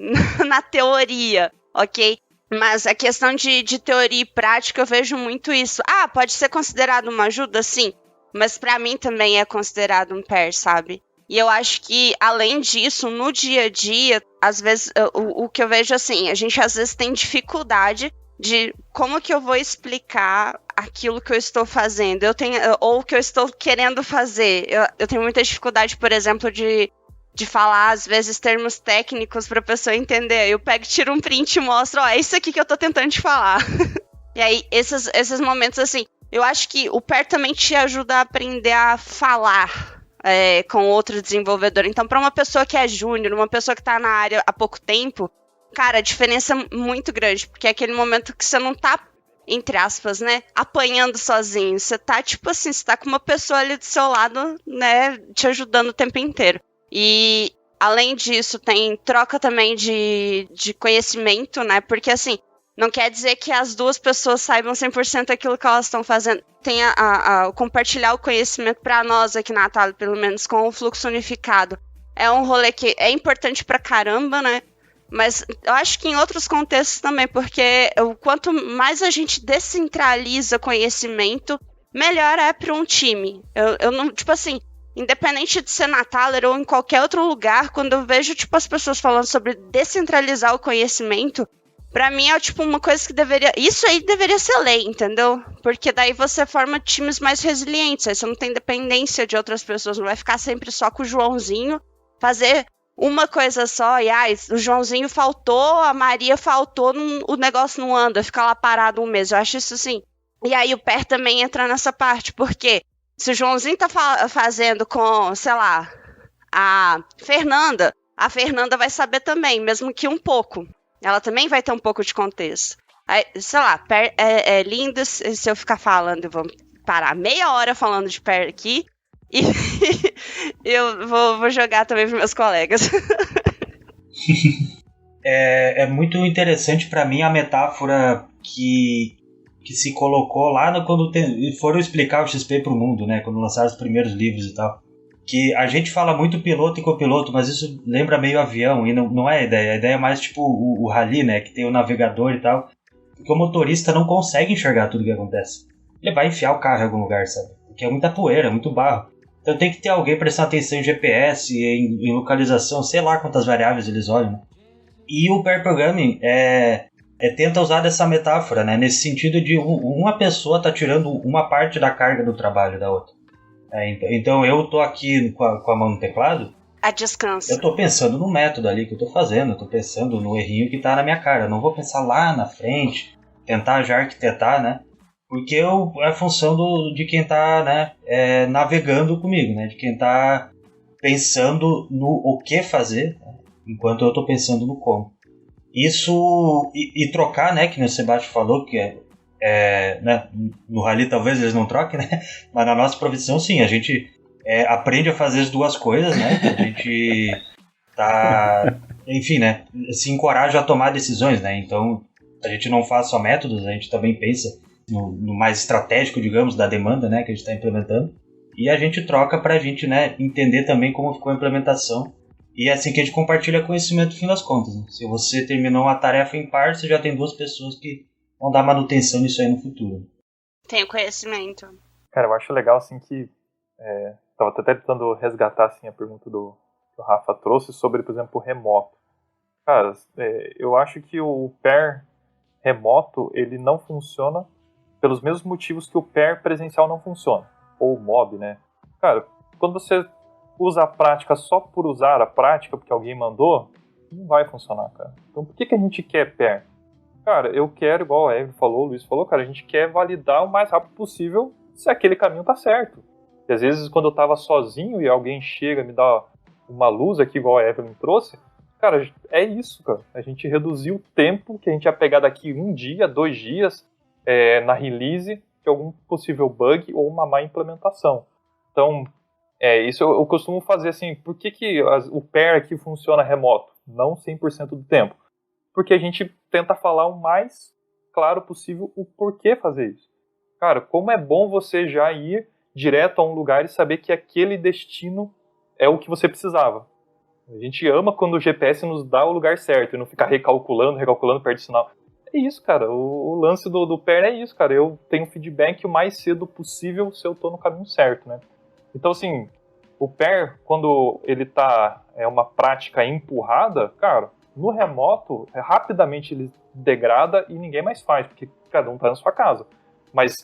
na teoria, ok? Mas a questão de teoria e prática, eu vejo muito isso. Ah, pode ser considerado uma ajuda? Sim. Mas pra mim também é considerado um pair, sabe? E eu acho que, além disso, no dia a dia, às vezes, o que eu vejo assim, a gente às vezes tem dificuldade de como que eu vou explicar aquilo que eu estou fazendo, ou o que eu estou querendo fazer. Eu tenho muita dificuldade, por exemplo, de falar, às vezes, termos técnicos para a pessoa entender. Eu pego, tiro um print e mostro, ó, é isso aqui que eu tô tentando te falar. E aí, esses momentos, assim, eu acho que o pair também te ajuda a aprender a falar com outro desenvolvedor. Então, para uma pessoa que é júnior, uma pessoa que tá na área há pouco tempo, cara, a diferença é muito grande, porque é aquele momento que você não tá, entre aspas, né, apanhando sozinho. Você tá, tipo assim, você tá com uma pessoa ali do seu lado, né, te ajudando o tempo inteiro. E, além disso, tem troca também de conhecimento, né, porque, assim, não quer dizer que as duas pessoas saibam 100% aquilo que elas estão fazendo. Tem o compartilhar o conhecimento para nós aqui na Atali, pelo menos com o fluxo unificado. É um rolê que é importante pra caramba, né? Mas eu acho que em outros contextos também, porque quanto mais a gente descentraliza conhecimento, melhor é para um time. Eu não, tipo assim, independente de ser na Thaler ou em qualquer outro lugar, quando eu vejo, tipo, as pessoas falando sobre descentralizar o conhecimento, pra mim é, tipo, uma coisa que isso aí deveria ser lei, entendeu? Porque daí você forma times mais resilientes, aí você não tem dependência de outras pessoas, não vai ficar sempre só com o Joãozinho, fazer uma coisa só, e o Joãozinho faltou, a Maria faltou, o negócio não anda, fica lá parado um mês. Eu acho isso assim. E aí o pair também entra nessa parte, porque se o Joãozinho tá fazendo com, sei lá, a Fernanda vai saber também, mesmo que um pouco. Ela também vai ter um pouco de contexto. Aí, sei lá, pair é lindo se eu ficar falando, eu vou parar meia hora falando de pair aqui, e eu vou jogar também para meus colegas.
É muito interessante para mim a metáfora que se colocou lá quando foram explicar o XP pro mundo, né? Quando lançaram os primeiros livros e tal. Que a gente fala muito piloto e copiloto, mas isso lembra meio avião, e não é a ideia. A ideia é mais tipo o rally, né? Que tem o navegador e tal. Porque o motorista não consegue enxergar tudo que acontece. Ele vai enfiar o carro em algum lugar, sabe? Porque é muita poeira, muito barro. Então tem que ter alguém prestando atenção em GPS, em localização, sei lá quantas variáveis eles olham, né? E o pair programming tenta usar dessa metáfora, né? Nesse sentido de uma pessoa tá tirando uma parte da carga do trabalho da outra. Então eu tô aqui com a mão no teclado,
A descanso.
eu tô pensando no método ali que eu tô fazendo, eu tô pensando no errinho que tá na minha cara. Eu não vou pensar lá na frente, tentar já arquitetar, né? Porque é função de quem tá, né, navegando comigo, né? De quem tá pensando no o que fazer, né, enquanto eu tô pensando no como. Isso, e trocar, né, que o Sebastião falou, que né, no rally talvez eles não troquem, né? Mas na nossa profissão, sim, a gente aprende a fazer as duas coisas, né? A gente tá, enfim, né, se encoraja a tomar decisões, né? Então, a gente não faz só métodos, a gente também pensa no mais estratégico, digamos, da demanda, né, que a gente está implementando. E a gente troca para a gente, né, entender também como ficou a implementação. E é assim que a gente compartilha conhecimento no fim das contas, né? Se você terminou uma tarefa em par, você já tem 2 pessoas que vão dar manutenção nisso aí no futuro.
Tem conhecimento.
Cara, eu acho legal, assim, que tava até tentando resgatar, assim, a pergunta que o Rafa trouxe sobre, por exemplo, o remoto. Cara, eu acho que o pair remoto, ele não funciona pelos mesmos motivos que o pair presencial não funciona. Ou o mob, né? Cara, quando você usa a prática só por usar a prática, porque alguém mandou, não vai funcionar, cara. Então por que a gente quer pair? Cara, eu quero, igual a Evelyn falou, o Luiz falou, cara, a gente quer validar o mais rápido possível se aquele caminho tá certo. E às vezes quando eu tava sozinho e alguém chega e me dá uma luz aqui, igual a Evelyn trouxe, cara, é isso, cara. A gente reduziu o tempo que a gente ia pegar daqui 1 dia, 2 dias, na release de algum possível bug ou uma má implementação. Então, Isso eu costumo fazer assim. Por que o pair aqui funciona remoto? Não 100% do tempo. Porque a gente tenta falar o mais claro possível o porquê fazer isso. Cara, como é bom você já ir direto a um lugar e saber que aquele destino é o que você precisava. A gente ama quando o GPS nos dá o lugar certo e não ficar recalculando, perde o sinal. É isso, cara. O lance do pair é isso, cara. Eu tenho feedback o mais cedo possível se eu tô no caminho certo, né? Então, assim, o pair, quando ele é uma prática empurrada, cara, no remoto, rapidamente ele degrada e ninguém mais faz, porque cada um tá na sua casa. Mas,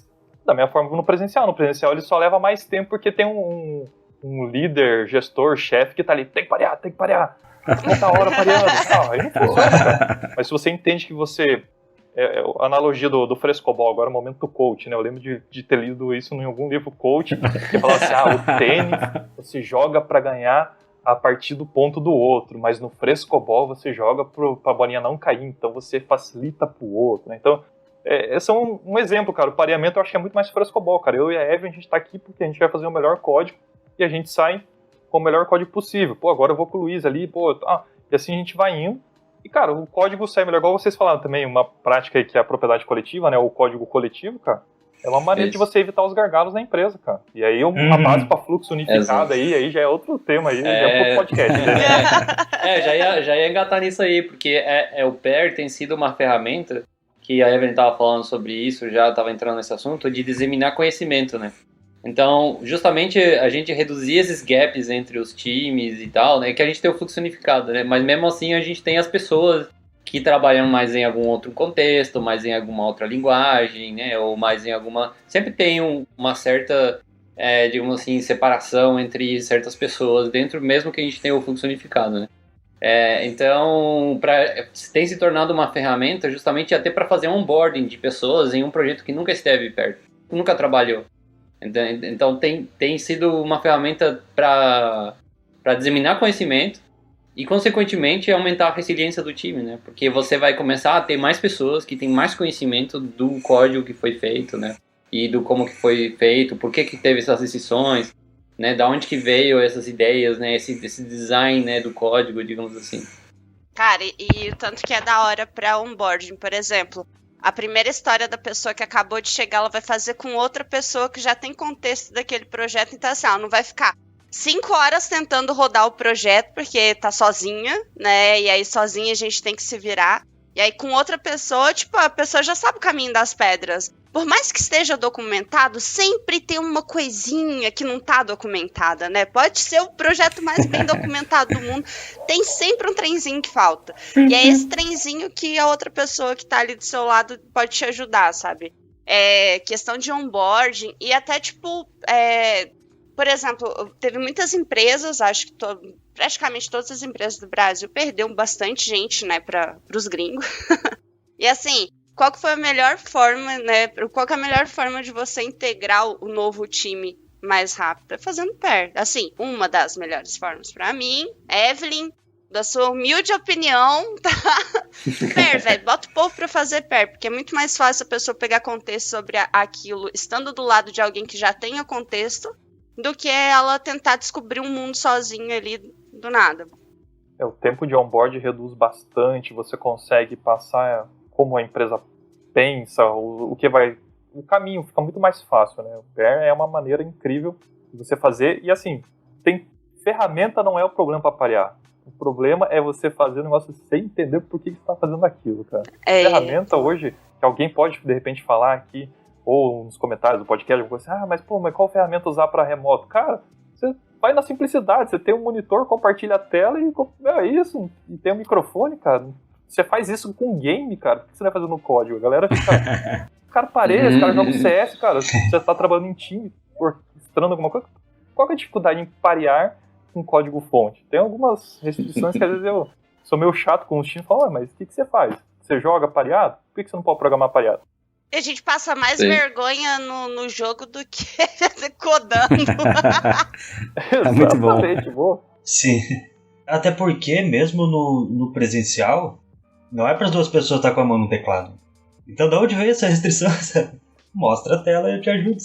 da mesma forma que no presencial. No presencial ele só leva mais tempo porque tem um líder, gestor, chefe que tá ali, tem que parear. Quanta hora pareando e tal. Aí não funciona, cara. Mas se você entende que você... a analogia do frescobol, agora é o momento do coach, né? Eu lembro de ter lido isso em algum livro coach, que fala assim, o tênis você joga pra ganhar a partir do ponto do outro, mas no frescobol você joga pra bolinha não cair, então você facilita pro outro, né? Então, esse é um exemplo, cara. O pareamento eu acho que é muito mais frescobol, cara. Eu e a Evelyn, a gente tá aqui porque a gente vai fazer o melhor código e a gente sai com o melhor código possível. Agora eu vou com o Luiz ali, e assim a gente vai indo. E, cara, o código sai melhor, igual vocês falaram também, uma prática aí que é a propriedade coletiva, né, o código coletivo, cara, é uma maneira de você evitar os gargalos da empresa, cara. E aí a base para fluxo unificado aí já é outro tema aí, já é outro podcast. Né?
Já ia engatar nisso aí, porque o pair tem sido uma ferramenta que a Evelyn estava falando sobre isso, já estava entrando nesse assunto, de disseminar conhecimento, né? Então, justamente, a gente reduzir esses gaps entre os times e tal, né? Que a gente tem o fluxo unificado, né? Mas mesmo assim, a gente tem as pessoas que trabalham mais em algum outro contexto, mais em alguma outra linguagem, né? Ou mais em alguma... Sempre tem uma certa, digamos assim, separação entre certas pessoas dentro, mesmo que a gente tenha o fluxo unificado, né? Então, tem se tornado uma ferramenta justamente até para fazer onboarding de pessoas em um projeto que nunca esteve perto, nunca trabalhou. Então tem sido uma ferramenta para disseminar conhecimento e, consequentemente, aumentar a resiliência do time, né? Porque você vai começar a ter mais pessoas que têm mais conhecimento do código que foi feito, né? E do como que foi feito, por que teve essas decisões, né? Da onde que veio essas ideias, né? Esse design, né, do código, digamos assim.
Cara, e o tanto que é da hora para onboarding, por exemplo... A primeira história da pessoa que acabou de chegar, ela vai fazer com outra pessoa que já tem contexto daquele projeto. Então, assim, ela não vai ficar 5 horas tentando rodar o projeto, porque tá sozinha, né? E aí, sozinha, a gente tem que se virar. E aí, com outra pessoa, tipo, a pessoa já sabe o caminho das pedras. Por mais que esteja documentado, sempre tem uma coisinha que não tá documentada, né? Pode ser o projeto mais bem documentado do mundo, tem sempre um trenzinho que falta. E é esse trenzinho que a outra pessoa que tá ali do seu lado pode te ajudar, sabe? Questão de onboarding e até, tipo, por exemplo, teve muitas empresas, acho que praticamente todas as empresas do Brasil perderam bastante gente, né, para os gringos. E assim... Qual que foi a melhor forma, né? Qual que é a melhor forma de você integrar o novo time mais rápido? É fazendo pair. Assim, uma das melhores formas para mim, Evelyn, da sua humilde opinião, tá? Pair, velho. Bota o povo pra fazer pair, porque é muito mais fácil a pessoa pegar contexto sobre aquilo estando do lado de alguém que já tenha contexto do que ela tentar descobrir um mundo sozinha ali do nada.
O tempo de onboard reduz bastante, você consegue passar... como a empresa pensa, o caminho fica muito mais fácil, né? O pair é uma maneira incrível de você fazer, e assim, ferramenta não é o problema para parear. O problema é você fazer o negócio sem entender por que você está fazendo aquilo, cara. Ferramenta hoje, que alguém pode de repente falar aqui, ou nos comentários do podcast, mas qual ferramenta usar para remoto? Cara, você vai na simplicidade, você tem um monitor, compartilha a tela e é isso, e tem um microfone, cara. Você faz isso com game, cara. Por que você não vai fazer no código? A galera fica... cara pareia, esse cara joga CS, cara. Você tá trabalhando em time, orquestrando alguma coisa. Qual que é a dificuldade em parear com código fonte? Tem algumas restrições que às vezes eu sou meio chato com os times e falo, mas o que você faz? Você joga pareado? Por que você não pode programar pareado?
A gente passa mais vergonha no jogo do que codando.
É muito bom.
Exatamente, bom.
Sim. Até porque, mesmo no presencial... Não é para as duas pessoas estar com a mão no teclado. Então, de onde veio essa restrição? Mostra a tela e eu te ajudo.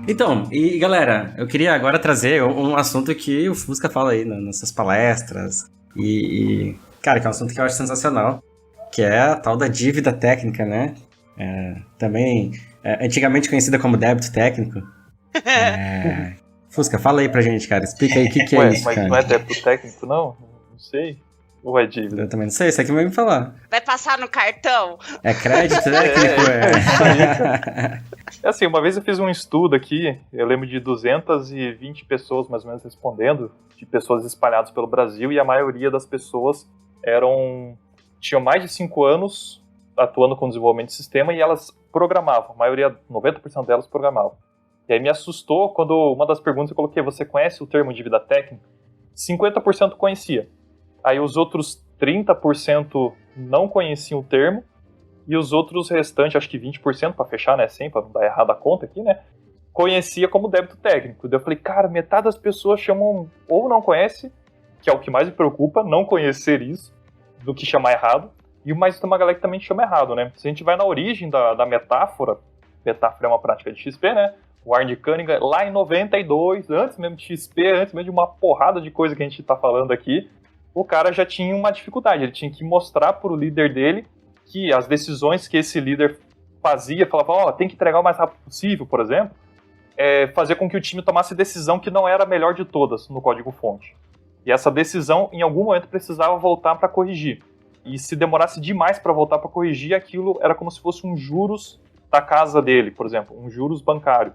Então, e galera, eu queria agora trazer um assunto que o Fusca fala aí nas suas palestras. Cara, que é um assunto que eu acho sensacional, que é a tal da dívida técnica, né? Também antigamente conhecida como débito técnico. Fusca, fala aí pra gente, cara. Explica aí o que é isso,
mas
cara.
não é débito técnico, não? Não sei. Ou é dívida?
Eu também não sei, isso aqui vai me falar.
Vai passar no cartão?
É crédito técnico?
É assim, uma vez eu fiz um estudo aqui, eu lembro de 220 pessoas mais ou menos respondendo, de pessoas espalhadas pelo Brasil, e a maioria das pessoas tinham mais de 5 anos atuando com desenvolvimento de sistema e elas programavam, a maioria, 90% delas programavam. E aí me assustou quando uma das perguntas eu coloquei, você conhece o termo dívida técnica? 50% conhecia. Aí os outros 30% não conheciam o termo, e os outros restantes, acho que 20%, para fechar, né, 100, para não dar errado a conta aqui, né, conhecia como débito técnico. Daí eu falei, cara, metade das pessoas chamam, ou não conhece, que é o que mais me preocupa, não conhecer isso, do que chamar errado, mas tem uma galera que também chama errado, né. Se a gente vai na origem da metáfora é uma prática de XP, né, o Arne Cunningham, lá em 92, antes mesmo de XP, antes mesmo de uma porrada de coisa que a gente está falando aqui, o cara já tinha uma dificuldade, ele tinha que mostrar para o líder dele que as decisões que esse líder fazia, falava, tem que entregar o mais rápido possível, por exemplo, fazer com que o time tomasse decisão que não era a melhor de todas no código-fonte. E essa decisão, em algum momento, precisava voltar para corrigir. E se demorasse demais para voltar para corrigir, aquilo era como se fosse um juros da casa dele, por exemplo, um juros bancário.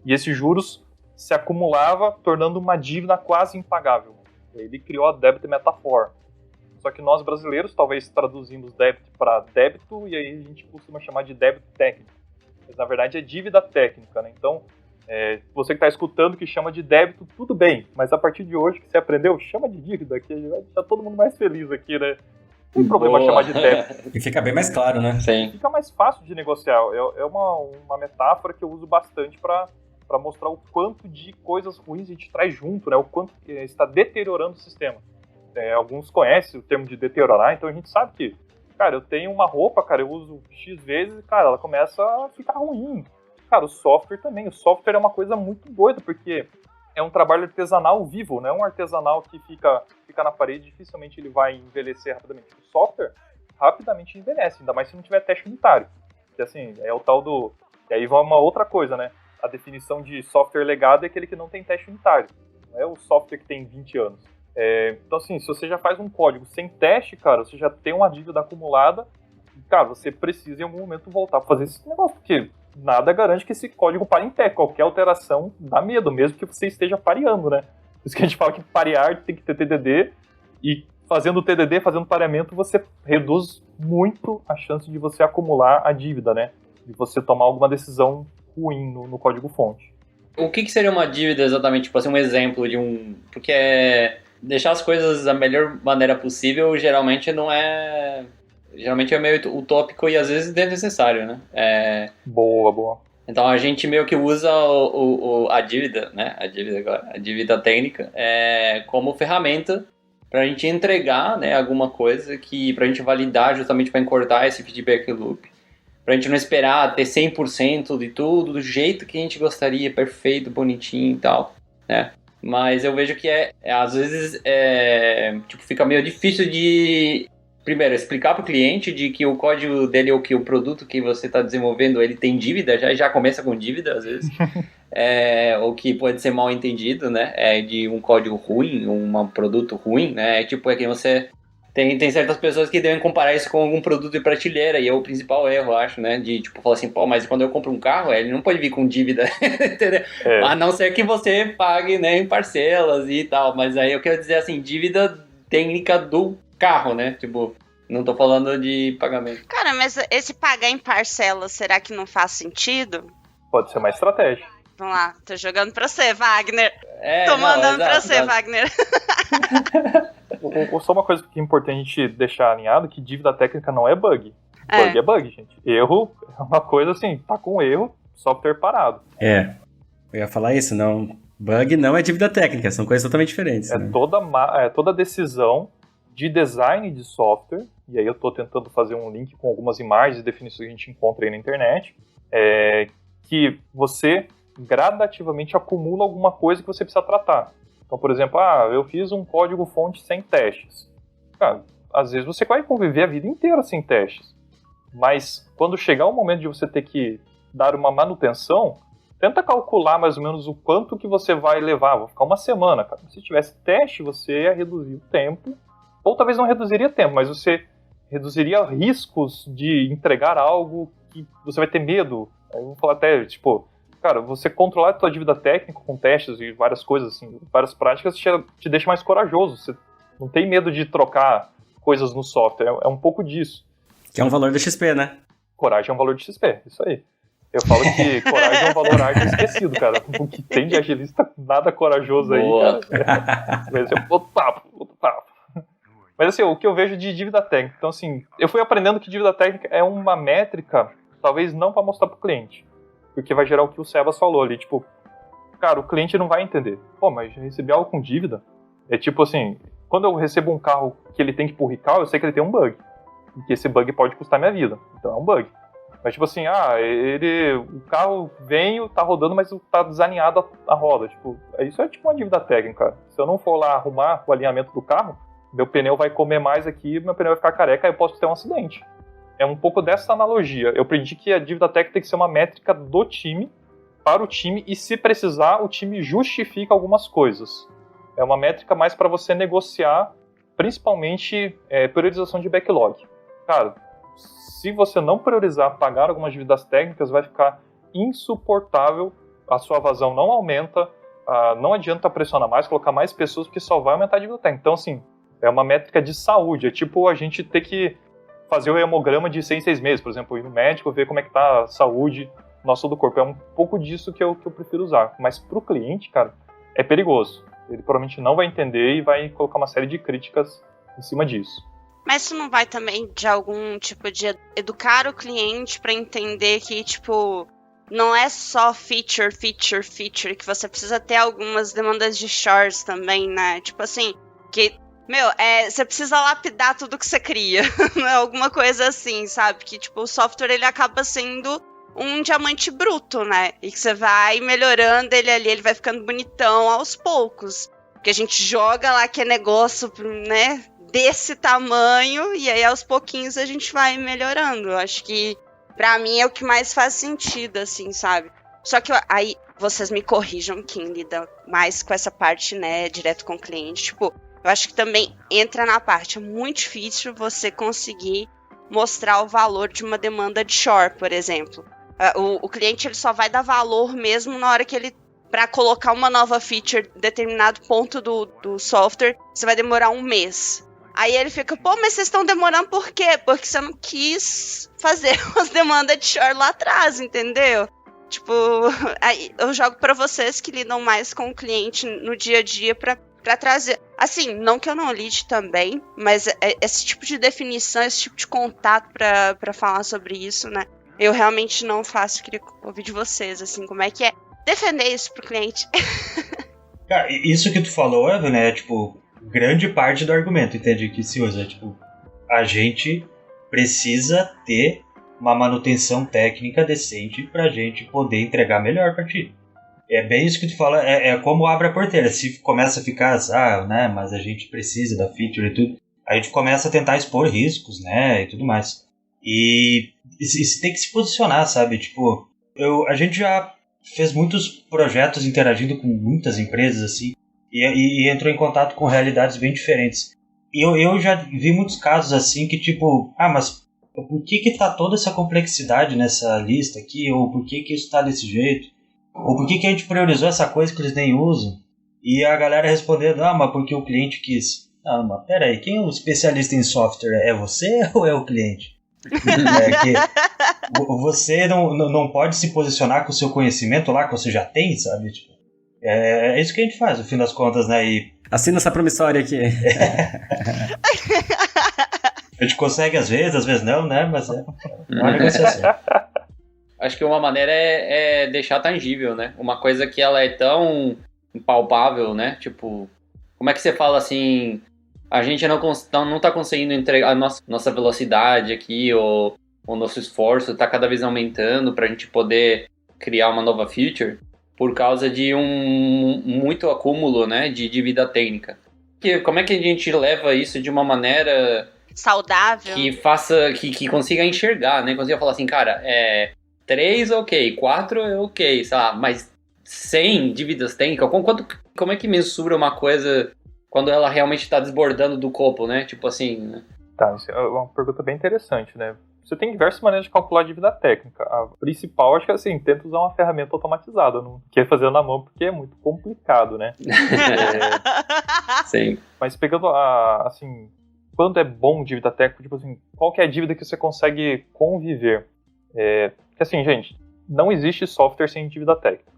E esse juros se acumulava, tornando uma dívida quase impagável. Ele criou a débito metafor. Só que nós brasileiros, talvez traduzimos débito para débito, e aí a gente costuma chamar de débito técnico. Mas na verdade é dívida técnica, né? Então, você que está escutando que chama de débito, tudo bem. Mas a partir de hoje que você aprendeu, chama de dívida, que vai deixar todo mundo mais feliz aqui, né? Não tem problema chamar de débito.
E fica bem mais claro, né?
Sim.
Fica mais fácil de negociar. É uma metáfora que eu uso bastante para mostrar o quanto de coisas ruins a gente traz junto, né? O quanto está deteriorando o sistema. Alguns conhecem o termo de deteriorar, então a gente sabe que, cara, eu tenho uma roupa, cara, eu uso X vezes e, cara, ela começa a ficar ruim. Cara, o software também. O software é uma coisa muito doida, porque é um trabalho artesanal vivo, né? Um artesanal que fica na parede, dificilmente ele vai envelhecer rapidamente. O software rapidamente envelhece, ainda mais se não tiver teste unitário. Que assim, é o tal do... E aí vai uma outra coisa, né? A definição de software legado é aquele que não tem teste unitário. Não é o software que tem 20 anos. Então, assim, se você já faz um código sem teste, cara, você já tem uma dívida acumulada e, cara, você precisa em algum momento voltar para fazer esse negócio, porque nada garante que esse código pare em pé. Qualquer alteração dá medo, mesmo que você esteja pareando, né? Por isso que a gente fala que parear tem que ter TDD, e fazendo TDD, fazendo pareamento, você reduz muito a chance de você acumular a dívida, né? De você tomar alguma decisão ruim no código-fonte.
O que seria uma dívida exatamente? Tipo assim, um exemplo de um... Porque deixar as coisas da melhor maneira possível geralmente não é... Geralmente é meio utópico e às vezes desnecessário, né?
Boa.
Então a gente meio que usa a dívida, né? A dívida técnica como ferramenta pra gente entregar, né, alguma coisa pra gente validar, justamente para encurtar esse feedback loop. Pra gente não esperar ter 100% de tudo do jeito que a gente gostaria, perfeito, bonitinho e tal, né? Mas eu vejo que às vezes fica meio difícil de, primeiro, explicar pro cliente de que o código dele ou que o produto que você está desenvolvendo, ele tem dívida, já começa com dívida, às vezes. Ou que pode ser mal entendido, né? De um código ruim, um produto ruim, né? Que você... Tem certas pessoas que devem comparar isso com algum produto de prateleira, e é o principal erro, eu acho, né? De, falar assim, mas quando eu compro um carro, ele não pode vir com dívida, entendeu? A não ser que você pague, né, em parcelas e tal, mas aí eu quero dizer assim, dívida técnica do carro, né? Não tô falando de pagamento.
Cara, mas esse pagar em parcelas, será que não faz sentido?
Pode ser uma estratégia.
Vamos lá, tô jogando pra você, Wagner. Tô mandando pra você, Wagner.
Só uma coisa que é importante a gente deixar alinhado, que dívida técnica não é bug. Bug é bug, gente. Erro é uma coisa assim, tá com erro, software parado.
Eu ia falar isso, não. Bug não é dívida técnica, são coisas totalmente diferentes. Né?
Toda decisão de design de software, e aí eu tô tentando fazer um link com algumas imagens e definições que a gente encontra aí na internet, que você gradativamente acumula alguma coisa que você precisa tratar. Então, por exemplo, eu fiz um código-fonte sem testes. Cara, às vezes você vai conviver a vida inteira sem testes. Mas quando chegar o momento de você ter que dar uma manutenção, tenta calcular mais ou menos o quanto que você vai levar. Vou ficar uma semana, cara. Se tivesse teste, você ia reduzir o tempo. Ou talvez não reduziria tempo, mas você reduziria riscos de entregar algo que você vai ter medo. Eu vou falar até, tipo, cara, você controlar a sua dívida técnica com testes e várias coisas, assim, várias práticas, te deixa mais corajoso. Você não tem medo de trocar coisas no software. É um pouco disso.
Que é um valor do XP, né?
Coragem é um valor de XP, isso aí. Eu falo que coragem é um valor arte esquecido, cara. O que tem de agilista, nada corajoso aí, cara. Vai ser outro papo. Mas assim, o que eu vejo de dívida técnica, então assim, eu fui aprendendo que dívida técnica é uma métrica, talvez não para mostrar pro cliente, porque vai gerar o que o Sebas falou ali, tipo, cara, o cliente não vai entender. Pô, mas receber algo com dívida? É tipo assim, quando eu recebo um carro que ele tem que purricar, eu sei que ele tem um bug, e que esse bug pode custar minha vida, então é um bug. Mas tipo assim, o carro veio, tá rodando, mas tá desalinhado a roda, tipo, isso é tipo uma dívida técnica, cara. Se eu não for lá arrumar o alinhamento do carro, meu pneu vai comer mais aqui, meu pneu vai ficar careca, aí eu posso ter um acidente. É um pouco dessa analogia. Eu aprendi que a dívida técnica tem que ser uma métrica do time, para o time, e se precisar, o time justifica algumas coisas. É uma métrica mais para você negociar, principalmente priorização de backlog. Cara, se você não priorizar pagar algumas dívidas técnicas, vai ficar insuportável, a sua vazão não aumenta, não adianta pressionar mais, colocar mais pessoas, porque só vai aumentar a dívida técnica. Então, assim, é uma métrica de saúde. É tipo a gente ter que fazer o hemograma de 6 em 6 meses, por exemplo, ir no médico, ver como é que tá a saúde nossa do corpo. É um pouco disso que eu prefiro usar. Mas pro cliente, cara, é perigoso. Ele provavelmente não vai entender e vai colocar uma série de críticas em cima disso.
Mas isso não vai também de algum tipo de educar o cliente para entender que, tipo, não é só feature, que você precisa ter algumas demandas de shorts também, né? Tipo assim, que você precisa lapidar tudo que você cria. Alguma coisa assim, sabe? Que, tipo, o software, ele acaba sendo um diamante bruto, né? E que você vai melhorando ele ali, ele vai ficando bonitão aos poucos. Porque a gente joga lá que é negócio, né? Desse tamanho, e aí aos pouquinhos a gente vai melhorando. Eu acho que, pra mim, é o que mais faz sentido, assim, sabe? Só que aí, vocês me corrijam, quem lida mais com essa parte, né? Direto com o cliente, tipo... Eu acho que também entra na parte, é muito difícil você conseguir mostrar o valor de uma demanda de shore, por exemplo. O cliente ele só vai dar valor mesmo na hora que ele, para colocar uma nova feature em determinado ponto do software, você vai demorar 1 mês. Aí ele fica, pô, mas vocês estão demorando por quê? Porque você não quis fazer as demandas de shore lá atrás, entendeu? Tipo, aí eu jogo para vocês que lidam mais com o cliente no dia a dia para trazer, assim, não que eu não lide também, mas esse tipo de definição, esse tipo de contato pra falar sobre isso, né, eu realmente não faço, queria ouvir de vocês, assim, como é que é defender isso pro cliente.
Cara, isso que tu falou, Evan, é, tipo, grande parte do argumento, entende, que se usa, tipo, a gente precisa ter uma manutenção técnica decente pra gente poder entregar melhor pra ti. É bem isso que tu fala, é como abre a porteira. Se começa a ficar, né, mas a gente precisa da feature e tudo, a gente começa a tentar expor riscos, né, e tudo mais. E tem que se posicionar, sabe? Tipo, a gente já fez muitos projetos interagindo com muitas empresas, assim, e entrou em contato com realidades bem diferentes. E eu já vi muitos casos, assim, que tipo, mas por que tá toda essa complexidade nessa lista aqui? Ou por que isso tá desse jeito? Ou por que a gente priorizou essa coisa que eles nem usam? E a galera respondendo, mas porque o cliente quis. Mas peraí, quem é o especialista em software? É você ou é o cliente? Que você não pode se posicionar com o seu conhecimento lá que você já tem, sabe? Tipo, é isso que a gente faz, no fim das contas, né?
Assina essa promissória aqui.
A gente consegue às vezes não, né? Mas é uma negociação.
Acho que uma maneira é deixar tangível, né? Uma coisa que ela é tão impalpável, né? Tipo, como é que você fala assim, a gente não tá conseguindo entregar a nossa velocidade aqui, ou o nosso esforço tá cada vez aumentando pra gente poder criar uma nova feature. por causa de um muito acúmulo, né, de dívida técnica. Como é que a gente leva isso de uma maneira
saudável,
que faça, que consiga enxergar, né? Consiga falar assim, cara, 3 ok, 4 é ok, sei lá, mas 100 dívidas técnicas, como é que mensura uma coisa quando ela realmente está desbordando do copo, né? Tipo assim, né?
Tá, isso é uma pergunta bem interessante, né? Você tem diversas maneiras de calcular a dívida técnica. A principal, acho que assim, tenta usar uma ferramenta automatizada, não quer fazer na mão porque é muito complicado, né?
Sim.
Mas pegando assim, quando é bom dívida técnica, tipo assim, qual que é a dívida que você consegue conviver? Porque assim, gente, não existe software sem dívida técnica.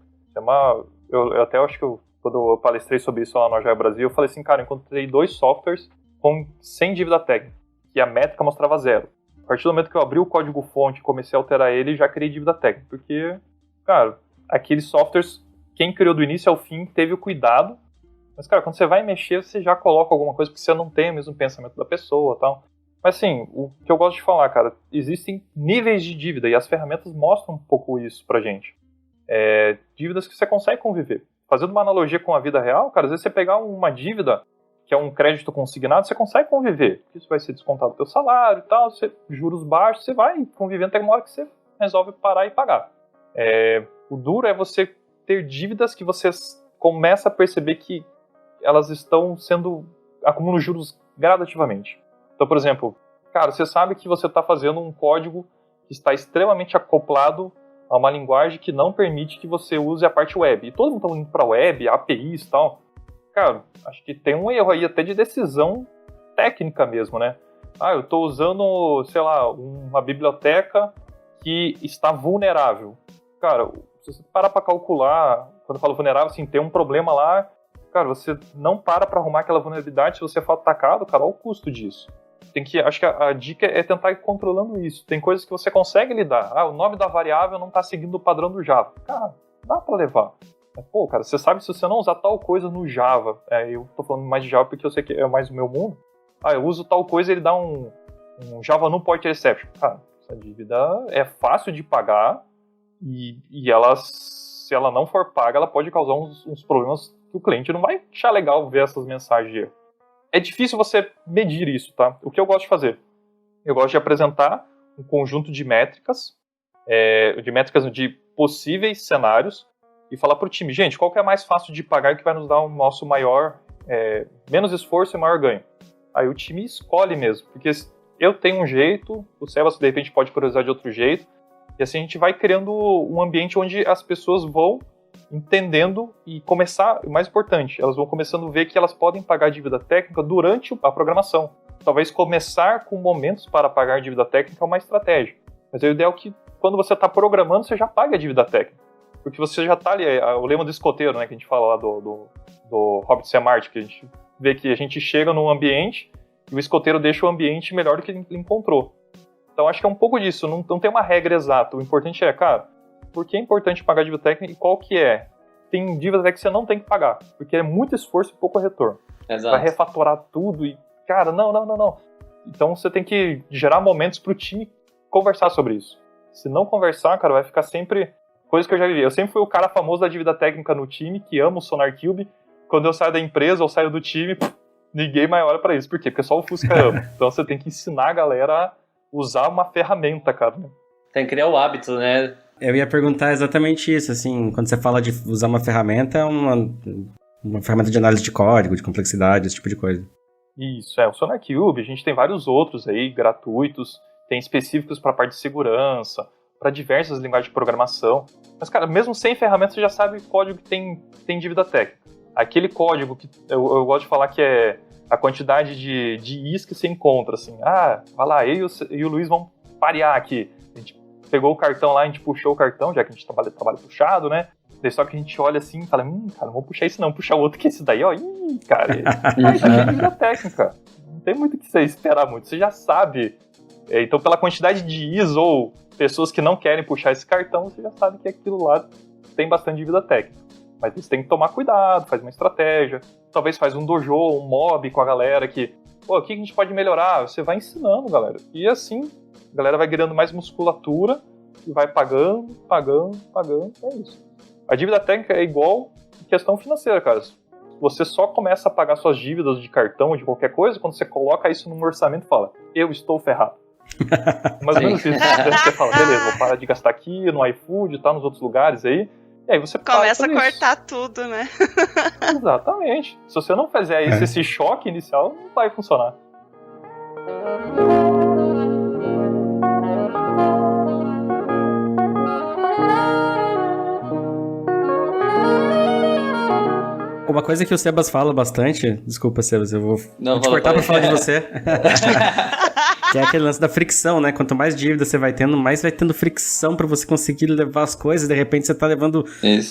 Eu até acho que quando eu palestrei sobre isso lá no Agile Brasil, eu falei assim, cara, eu encontrei 2 softwares sem dívida técnica, que a métrica mostrava 0. A partir do momento que eu abri o código-fonte e comecei a alterar ele, já criei dívida técnica. Porque, cara, aqueles softwares, quem criou do início ao fim teve o cuidado. Mas, cara, quando você vai mexer, você já coloca alguma coisa, porque você não tem o mesmo pensamento da pessoa e tal. Mas, assim, o que eu gosto de falar, cara, existem níveis de dívida e as ferramentas mostram um pouco isso pra gente. Dívidas que você consegue conviver. Fazendo uma analogia com a vida real, cara, às vezes você pegar uma dívida que é um crédito consignado, você consegue conviver. Isso vai ser descontado do seu salário e tal, juros baixos, você vai convivendo até uma hora que você resolve parar e pagar. O duro é você ter dívidas que você começa a perceber que elas estão acumulando juros gradativamente. Então, por exemplo, cara, você sabe que você está fazendo um código que está extremamente acoplado a uma linguagem que não permite que você use a parte web. E todo mundo está indo para a web, APIs e tal. Cara, acho que tem um erro aí até de decisão técnica mesmo, né? Eu estou usando, sei lá, uma biblioteca que está vulnerável. Cara, se você parar para calcular, quando eu falo vulnerável, assim, tem um problema lá, cara, você não para arrumar aquela vulnerabilidade, se você for atacado, cara, olha o custo disso. Acho que a dica é tentar ir controlando isso. Tem coisas que você consegue lidar. O nome da variável não está seguindo o padrão do Java. Cara, dá para levar. Pô, cara, você sabe, se você não usar tal coisa no Java, eu tô falando mais de Java porque eu sei que é mais o meu mundo, eu uso tal coisa e ele dá um Java no Point Exception. Cara, essa dívida é fácil de pagar e ela, se ela não for paga, ela pode causar uns problemas que o cliente não vai achar legal ver essas mensagens de erro. É difícil você medir isso, tá? O que eu gosto de fazer? Eu gosto de apresentar um conjunto de métricas de possíveis cenários, e falar para o time, gente, qual que é mais fácil de pagar e que vai nos dar o nosso menos esforço e maior ganho? Aí o time escolhe mesmo, porque eu tenho um jeito, o Sebas de repente pode priorizar de outro jeito, e assim a gente vai criando um ambiente onde as pessoas vão entendendo e começar, o mais importante, elas vão começando a ver que elas podem pagar dívida técnica durante a programação. Talvez começar com momentos para pagar dívida técnica é uma estratégia, mas o ideal é que quando você está programando, você já paga a dívida técnica. Porque você já tá ali, o lema do escoteiro, né, que a gente fala lá do Robert C. Martin, que a gente vê que a gente chega num ambiente e o escoteiro deixa o ambiente melhor do que ele encontrou. Então acho que é um pouco disso, não tem uma regra exata. O importante cara, por que é importante pagar dívida técnica e qual que é? Tem dívida técnica que você não tem que pagar, porque é muito esforço e pouco retorno.
Exato.
Vai refatorar tudo e, cara, não. Então você tem que gerar momentos pro time conversar sobre isso. Se não conversar, cara, vai ficar sempre... Coisa que eu já vivi. Eu sempre fui o cara famoso da dívida técnica no time, que ama o SonarQube. Quando eu saio da empresa ou saio do time, ninguém mais olha pra isso. Por quê? Porque só o Fusca ama. Então você tem que ensinar a galera a usar uma ferramenta, cara.
Tem que criar o hábito, né?
Eu ia perguntar exatamente isso, assim, quando você fala de usar uma ferramenta, uma ferramenta de análise de código, de complexidade, esse tipo de coisa.
Isso, o SonarQube, a gente tem vários outros aí, gratuitos, tem específicos para a parte de segurança, para diversas linguagens de programação. Mas, cara, mesmo sem ferramenta, você já sabe código que tem dívida técnica. Aquele código que eu gosto de falar que é a quantidade de is que você encontra, assim. Vai lá, eu e o Luiz vamos parear aqui. A gente pegou o cartão lá, a gente puxou o cartão, já que a gente trabalha puxado, né? Daí só que a gente olha assim e fala, cara, não vou puxar isso não, puxar o outro que esse daí, ó. Cara, isso é dívida técnica. Não tem muito o que você esperar muito, você já sabe. Então, pela quantidade de is ou pessoas que não querem puxar esse cartão, você já sabe que aquilo lá tem bastante dívida técnica. Mas você tem que tomar cuidado, faz uma estratégia, talvez faz um dojo, um mob com a galera que, o que a gente pode melhorar? Você vai ensinando, galera. E assim, a galera vai ganhando mais musculatura e vai pagando, é isso. A dívida técnica é igual questão financeira, cara. Você só começa a pagar suas dívidas de cartão ou de qualquer coisa quando você coloca isso num orçamento e fala, eu estou ferrado. Mais ou menos isso. Você fala, beleza, vou parar de gastar aqui no iFood, tá nos outros lugares aí. E aí você
começa a cortar tudo, né?
Exatamente. Se você não fizer esse choque inicial, não vai funcionar.
Uma coisa que o Sebas fala bastante, desculpa, Sebas, eu vou te cortar pra falar de você. Que é aquele lance da fricção, né? Quanto mais dívida você vai tendo, mais vai tendo fricção pra você conseguir levar as coisas. De repente você tá levando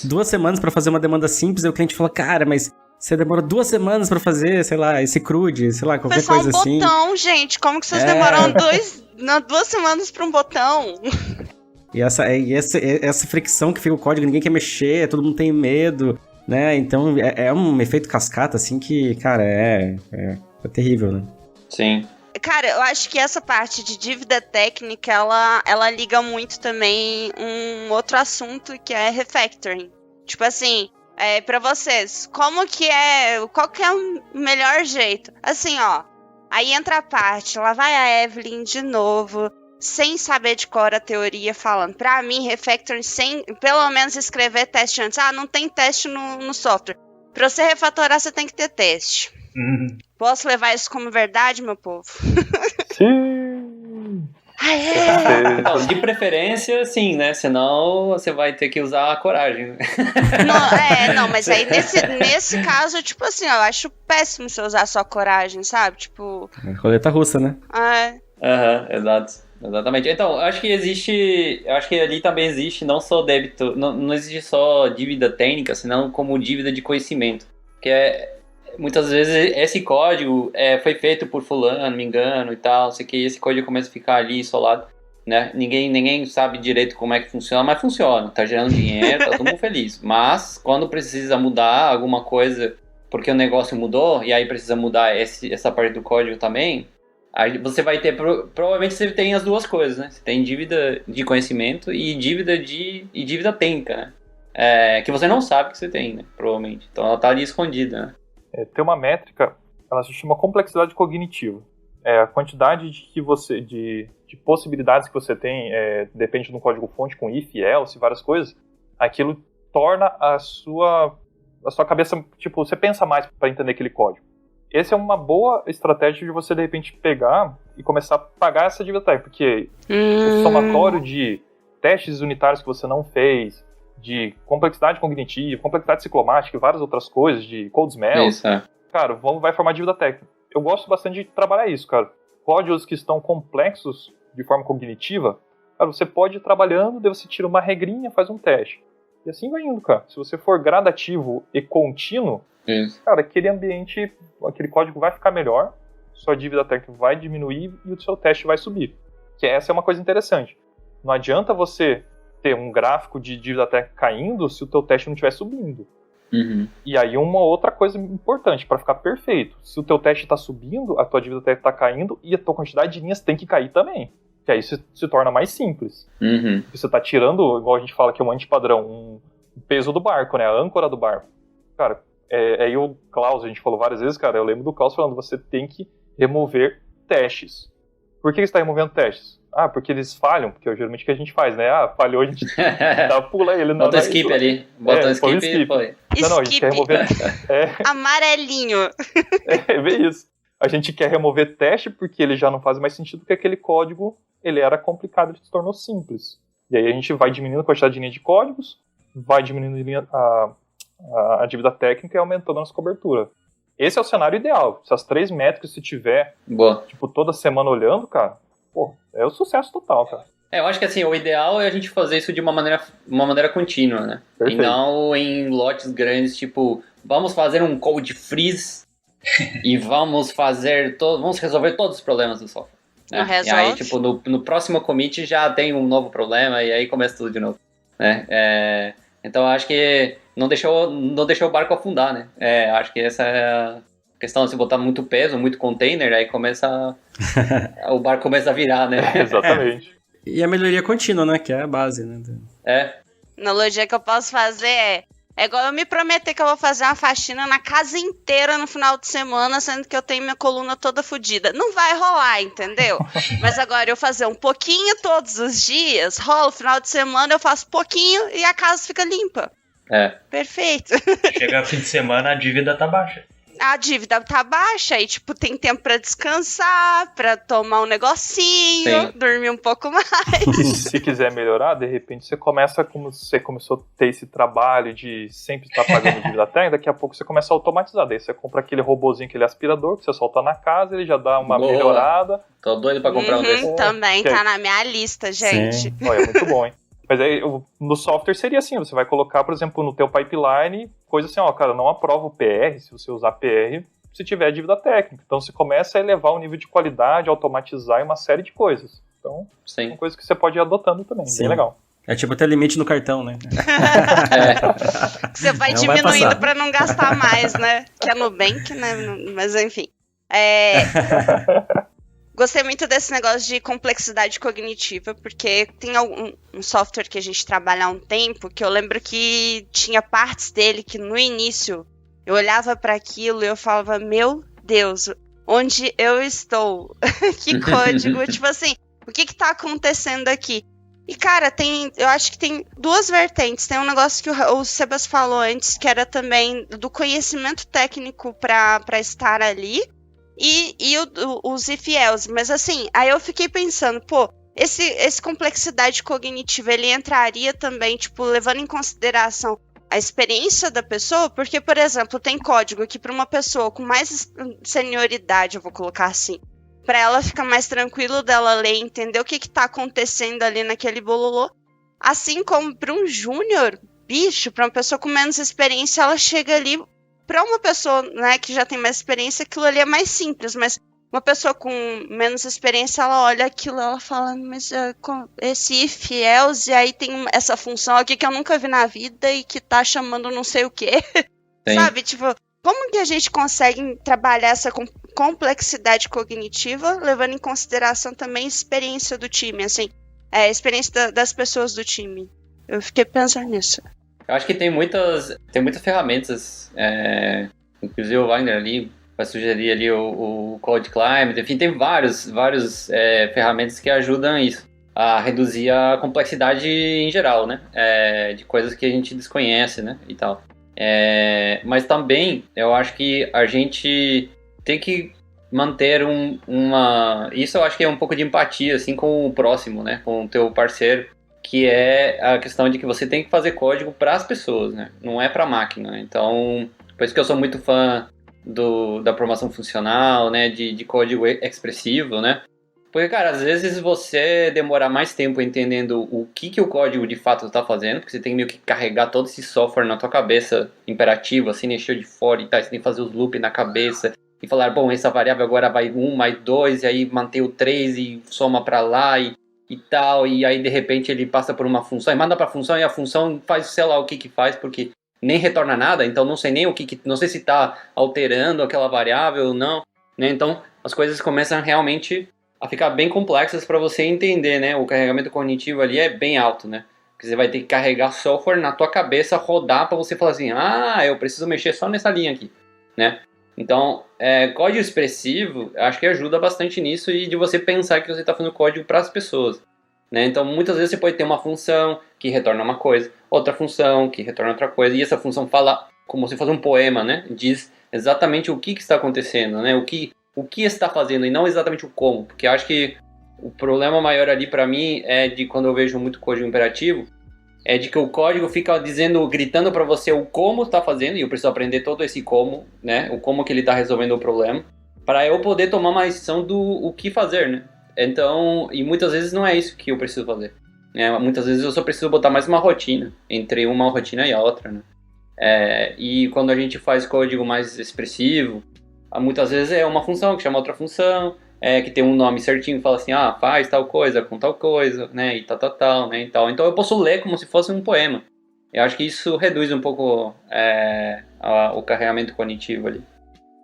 2 semanas pra fazer uma demanda simples, e o cliente fala, cara, mas você demora 2 semanas pra fazer, sei lá, esse crude, sei lá, qualquer coisa assim.
Foi só um botão, gente. Como que vocês demoraram 2 semanas pra um botão?
E essa fricção que fica o código, ninguém quer mexer, todo mundo tem medo, né? Então é um efeito cascata, assim, que, cara, é terrível, né?
Sim.
Cara, eu acho que essa parte de dívida técnica, ela liga muito também um outro assunto que é refactoring. Tipo assim, pra vocês, qual que é o melhor jeito? Assim, ó, aí entra a parte, lá vai a Evelyn de novo, sem saber de cor a teoria, falando, pra mim, refactoring, sem pelo menos escrever teste antes. Ah, não tem teste no software. Pra você refatorar, você tem que ter teste. Posso levar isso como verdade, meu povo?
Sim!
Então, de preferência, sim, né? Senão você vai ter que usar a coragem. Né?
Não, mas aí nesse caso, tipo assim, eu acho péssimo você usar só coragem, sabe? Tipo...
Roleta russa, né?
Exatamente. Então, eu acho que ali também existe não só débito, não existe só dívida técnica, senão como dívida de conhecimento. Que muitas vezes esse código foi feito por fulano, me engano e tal, sei que esse código começa a ficar ali isolado, né? Ninguém sabe direito como é que funciona, mas funciona, tá gerando dinheiro, tá todo mundo feliz. Mas quando precisa mudar alguma coisa, porque o negócio mudou, e aí precisa mudar essa parte do código também, aí você vai ter, provavelmente você tem as duas coisas, né? Você tem dívida de conhecimento e dívida técnica, né? Que você não sabe que você tem, né? Provavelmente. Então ela tá ali escondida, né?
Tem uma métrica, ela se chama complexidade cognitiva. A quantidade de possibilidades que você tem, depende do código-fonte, com if, else, várias coisas, aquilo torna a sua cabeça, tipo, você pensa mais para entender aquele código. Essa é uma boa estratégia de você, de repente, pegar e começar a pagar essa dívida técnica, porque o somatório de testes unitários que você não fez, de complexidade cognitiva, complexidade ciclomática e várias outras coisas, de code smell, cara, vai formar dívida técnica. Eu gosto bastante de trabalhar isso, cara. Códigos que estão complexos de forma cognitiva, cara, você pode ir trabalhando, daí você tira uma regrinha, faz um teste. E assim vai indo, cara. Se você for gradativo e contínuo, cara, aquele código vai ficar melhor, sua dívida técnica vai diminuir e o seu teste vai subir. Que essa é uma coisa interessante. Não adianta você ter um gráfico de dívida técnica caindo se o teu teste não estiver subindo. E aí uma outra coisa importante, para ficar perfeito, se o teu teste está subindo, a tua dívida técnica está caindo e a tua quantidade de linhas tem que cair também. Que aí se torna mais simples. Você está tirando, igual a gente fala que é um antipadrão, o peso do barco, né? A âncora do barco. Cara, aí o Klaus, a gente falou várias vezes, cara, eu lembro do Klaus falando, você tem que remover testes. Por que você está removendo testes? Porque eles falham, porque é geralmente o que a gente faz, né? Falhou, a gente pula ele.
Bota skip ali. Bota skip e foi.
Não, a gente quer remover...
Amarelinho.
Vê isso. A gente quer remover teste porque ele já não faz mais sentido, porque aquele código, ele era complicado e se tornou simples. E aí a gente vai diminuindo a quantidade de linhas de códigos, vai diminuindo a dívida técnica e aumentando a nossa cobertura. Esse é o cenário ideal. Se as 3 métricas você tiver, tipo, toda semana olhando, cara, pô, é o sucesso total, cara.
Eu acho que assim, o ideal é a gente fazer isso de uma maneira contínua, né?
Perfeito.
E não em lotes grandes, tipo, vamos fazer um code freeze e vamos resolver todos os problemas do software. Né? E aí, tipo, no próximo commit já tem um novo problema e aí começa tudo de novo. Né? Então eu acho que não deixou o barco afundar, né? Acho que essa é a questão, se botar muito peso, muito container, aí o barco começa a virar, né?
Exatamente.
E a melhoria contínua, né? Que é a base, né?
Analogia que eu posso fazer é igual eu me prometer que eu vou fazer uma faxina na casa inteira no final de semana, sendo que eu tenho minha coluna toda fodida. Não vai rolar, entendeu? Mas agora eu fazer um pouquinho todos os dias, rola o final de semana, eu faço pouquinho e a casa fica limpa. Perfeito.
Chega fim de semana, a dívida tá baixa.
A dívida tá baixa e, tipo, tem tempo pra descansar, pra tomar um negocinho, dormir um pouco mais.
Se quiser melhorar, de repente você começa como você começou a ter esse trabalho de sempre estar pagando dívida técnica, daqui a pouco você começa a automatizar. Daí você compra aquele robozinho, aquele aspirador, que você solta na casa, ele já dá uma melhorada.
Tô doido pra comprar um desse.
Também tá na minha lista, gente.
Olha, é muito bom, hein? Mas aí, no software seria assim, você vai colocar, por exemplo, no teu pipeline, coisa assim, ó, cara, não aprova o PR, se você usar PR, se tiver dívida técnica. Então você começa a elevar o nível de qualidade, automatizar e uma série de coisas. Então, é uma coisa que você pode ir adotando também, bem legal.
É tipo ter limite no cartão, né?
Você vai diminuindo pra não gastar mais, né? Que é Nubank, né? Mas enfim. Gostei muito desse negócio de complexidade cognitiva, porque tem um software que a gente trabalha há um tempo, que eu lembro que tinha partes dele que no início eu olhava para aquilo e eu falava, meu Deus, onde eu estou? Que código? Tipo assim, o que tá acontecendo aqui? E, cara, eu acho que tem duas vertentes. Tem um negócio que o Sebas falou antes, que era também do conhecimento técnico para estar ali, e os if else. Mas assim, aí eu fiquei pensando, pô, esse complexidade cognitiva, ele entraria também, tipo, levando em consideração a experiência da pessoa, porque, por exemplo, tem código que para uma pessoa com mais senioridade, eu vou colocar assim, para ela ficar mais tranquilo dela ler e entender o que tá acontecendo ali naquele bololô, assim como para um júnior, bicho, para uma pessoa com menos experiência, ela chega ali. Para uma pessoa, né, que já tem mais experiência, aquilo ali é mais simples, mas uma pessoa com menos experiência, ela olha aquilo e ela fala, mas esse if else, e aí tem essa função aqui que eu nunca vi na vida e que tá chamando não sei o quê. Sabe, tipo, como que a gente consegue trabalhar essa complexidade cognitiva, levando em consideração também a experiência do time, assim, a experiência das pessoas do time? Eu fiquei pensando nisso.
Eu acho que tem muitas ferramentas, inclusive o Wagner ali vai sugerir ali o Code Climate, enfim, tem vários ferramentas que ajudam isso, a reduzir a complexidade em geral, né, de coisas que a gente desconhece, né, e tal. Mas também, eu acho que a gente tem que manter isso eu acho que é um pouco de empatia, assim, com o próximo, né, com o teu parceiro, que é a questão de que você tem que fazer código para as pessoas, né? Não é para a máquina, né? Então, por isso que eu sou muito fã da programação funcional, né? De código expressivo, né? Porque, cara, às vezes você demora mais tempo entendendo o que o código de fato está fazendo, porque você tem meio que carregar todo esse software na tua cabeça, imperativo, assim, encher de fora e tal, você tem que fazer os loops na cabeça e falar, bom, essa variável agora vai 1 mais 2, e aí manter o 3 e soma para lá e tal, e aí de repente ele passa por uma função e manda pra função, e a função faz sei lá o que faz, porque nem retorna nada, então não sei nem não sei se tá alterando aquela variável ou não, né? Então as coisas começam realmente a ficar bem complexas para você entender, né? O carregamento cognitivo ali é bem alto, né? Porque você vai ter que carregar software na tua cabeça, rodar para você falar assim, eu preciso mexer só nessa linha aqui, né? Então, código expressivo, acho que ajuda bastante nisso e de você pensar que você está fazendo código para as pessoas, né? Então, muitas vezes você pode ter uma função que retorna uma coisa, outra função que retorna outra coisa, e essa função fala como se fosse um poema, né? Diz exatamente o que está acontecendo, né? O que está fazendo e não exatamente o como, porque eu acho que o problema maior ali para mim é de quando eu vejo muito código imperativo, é de que o código fica gritando para você o como está fazendo, e eu preciso aprender todo esse como, né? O como que ele está resolvendo o problema, para eu poder tomar uma decisão do o que fazer, né? Então, e muitas vezes não é isso que eu preciso fazer, né? Muitas vezes eu só preciso botar mais uma rotina, entre uma rotina e a outra, né? E quando a gente faz código mais expressivo, muitas vezes é uma função que chama outra função, que tem um nome certinho, fala assim, faz tal coisa com tal coisa, né, e tal, né, e tal. Então eu posso ler como se fosse um poema. Eu acho que isso reduz um pouco o carregamento cognitivo ali.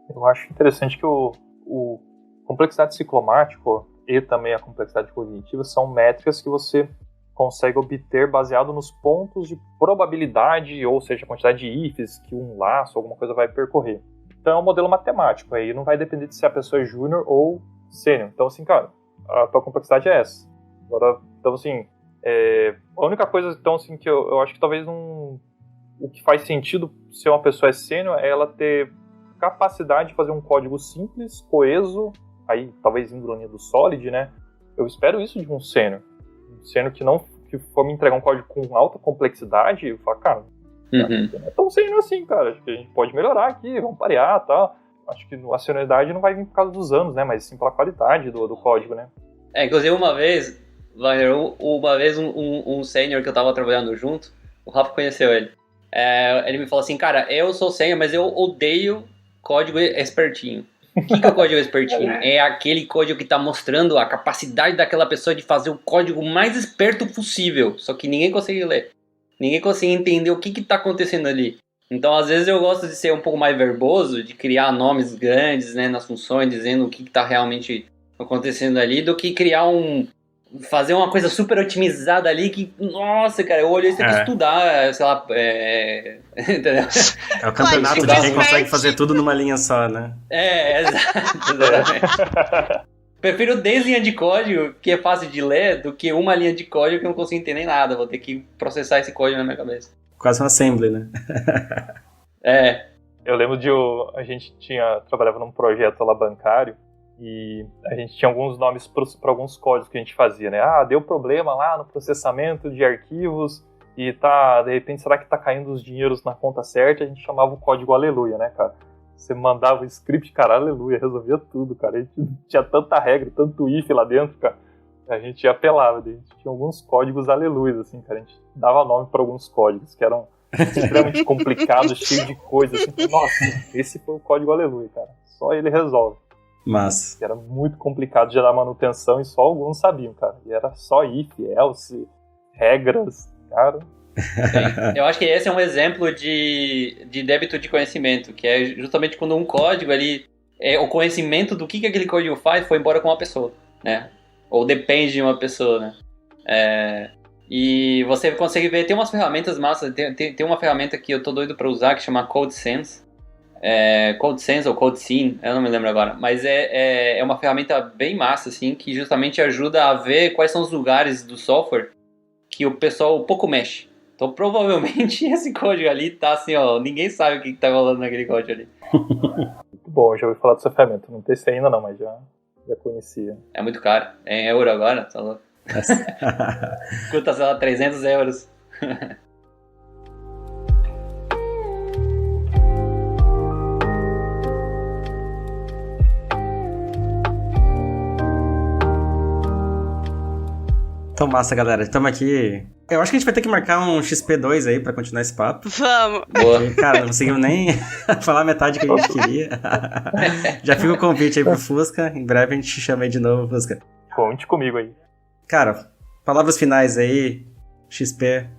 Eu acho interessante que o complexidade ciclomático e também a complexidade cognitiva são métricas que você consegue obter baseado nos pontos de probabilidade, ou seja, a quantidade de ifs que um laço, alguma coisa vai percorrer. Então é um modelo matemático, aí não vai depender de se a pessoa é júnior ou sênior. Então assim, cara, a tua complexidade é essa. Agora, então assim, a única coisa então, assim, que eu acho que talvez o que faz sentido ser uma pessoa sênior é ela ter capacidade de fazer um código simples, coeso, aí talvez indo na linha do Solid, né? Eu espero isso de um sênior. Um sênior que for me entregar um código com alta complexidade, eu falo, cara, não é tão sênior assim, cara. Acho que a gente pode melhorar aqui, vamos parear e tal. Acho que a senioridade não vai vir por causa dos anos, né? Mas sim pela qualidade do código, né?
Inclusive uma vez, Wagner, um sênior que eu tava trabalhando junto, o Rafa conheceu ele. Ele me falou assim, cara, eu sou sênior, mas eu odeio código espertinho. O que é o código espertinho? É aquele código que tá mostrando a capacidade daquela pessoa de fazer o código mais esperto possível, só que ninguém consegue ler. Ninguém consegue entender o que tá acontecendo ali. Então, às vezes, eu gosto de ser um pouco mais verboso, de criar nomes grandes, né, nas funções, dizendo o que tá realmente acontecendo ali, do que criar fazer uma coisa super otimizada ali que, nossa, cara, eu olhei isso aqui estudar, sei lá, entendeu?
É o campeonato de quem consegue fazer tudo numa linha só, né?
Exatamente. Prefiro 10 linhas de código, que é fácil de ler, do que uma linha de código que eu não consigo entender nada. Vou ter que processar esse código na minha cabeça.
Quase um assembly, né?
Eu lembro a gente trabalhava num projeto lá bancário, e a gente tinha alguns nomes para alguns códigos que a gente fazia, né? Deu problema lá no processamento de arquivos e de repente, será que tá caindo os dinheiros na conta certa? A gente chamava o código aleluia, né, cara? Você mandava o script, cara, aleluia, resolvia tudo, cara. A gente tinha tanta regra, tanto if lá dentro, cara. A gente apelava, a gente tinha alguns códigos aleluia, assim, cara. A gente dava nome para alguns códigos que eram extremamente complicados, cheios de coisas, assim. Nossa, esse foi o código aleluia, cara. Só ele resolve.
Mas
Era muito complicado de dar manutenção e só alguns sabiam, cara. E era só if, else, regras, cara.
Sim. Eu acho que esse é um exemplo de débito de conhecimento, que é justamente quando um código ali, o conhecimento do que aquele código faz foi embora com uma pessoa, né? Ou depende de uma pessoa, né? E você consegue ver, tem umas ferramentas massas, tem uma ferramenta que eu tô doido pra usar que chama CodeSense. CodeSense ou CodeScene, eu não me lembro agora, mas é uma ferramenta bem massa, assim, que justamente ajuda a ver quais são os lugares do software que o pessoal pouco mexe. Então provavelmente esse código ali tá assim, ó, ninguém sabe o que tá rolando naquele código ali.
Muito bom, eu já ouvi falar dessa ferramenta, não testei ainda não, mas já conhecia.
É muito caro, é em euro agora, tá louco? Custa, sei lá, 300 euros.
Então, massa, galera. Estamos aqui. Eu acho que a gente vai ter que marcar um XP2 aí pra continuar esse papo.
Vamos!
Porque, cara, não conseguimos nem falar a metade que a gente queria. Já fica o convite aí pro Fusca. Em breve a gente te chama aí de novo, Fusca.
Conte comigo aí.
Cara, palavras finais aí. XP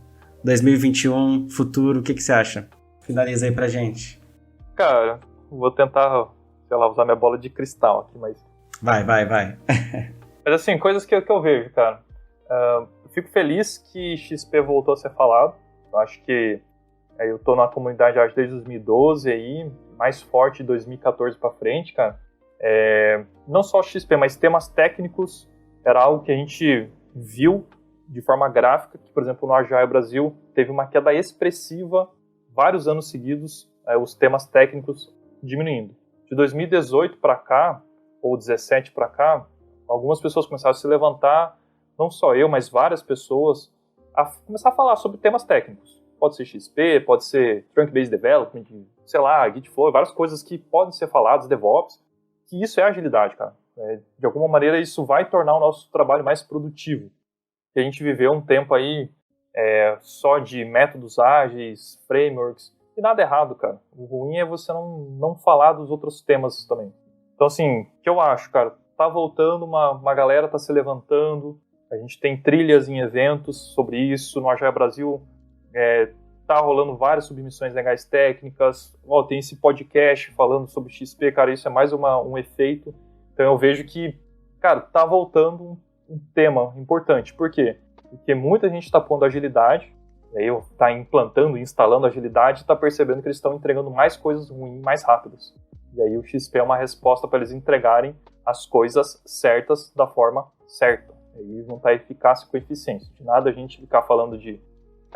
2021, futuro, o que você acha? Finaliza aí pra gente.
Cara, vou tentar, sei lá, usar minha bola de cristal aqui, mas...
Vai.
Mas assim, coisas que eu vejo, cara. Eu fico feliz que XP voltou a ser falado. Eu acho que eu tô na comunidade desde 2012 aí, mais forte de 2014 pra frente, cara. Não só XP, mas temas técnicos era algo que a gente viu de forma gráfica, que, por exemplo, no Agile Brasil teve uma queda expressiva, vários anos seguidos, os temas técnicos diminuindo. De 2018 para cá, ou 17 para cá, algumas pessoas começaram a se levantar, não só eu, mas várias pessoas, a começar a falar sobre temas técnicos. Pode ser XP, pode ser Trunk-Based Development, sei lá, Gitflow, várias coisas que podem ser faladas, DevOps, que isso é agilidade, cara. De alguma maneira, isso vai tornar o nosso trabalho mais produtivo. Que a gente viveu um tempo aí só de métodos ágeis, frameworks, e nada errado, cara. O ruim é você não falar dos outros temas também. Então, assim, o que eu acho, cara, tá voltando, uma galera tá se levantando, a gente tem trilhas em eventos sobre isso, no Agile Brasil tá rolando várias submissões legais técnicas, tem esse podcast falando sobre XP, cara, isso é mais um efeito. Então eu vejo que, cara, tá voltando um tema importante. Por quê? Porque muita gente está pondo agilidade, e aí está implantando, instalando agilidade e está percebendo que eles estão entregando mais coisas ruins mais rápidas. E aí o XP é uma resposta para eles entregarem as coisas certas da forma certa. Aí não está eficácia com eficiência. De nada a gente ficar falando de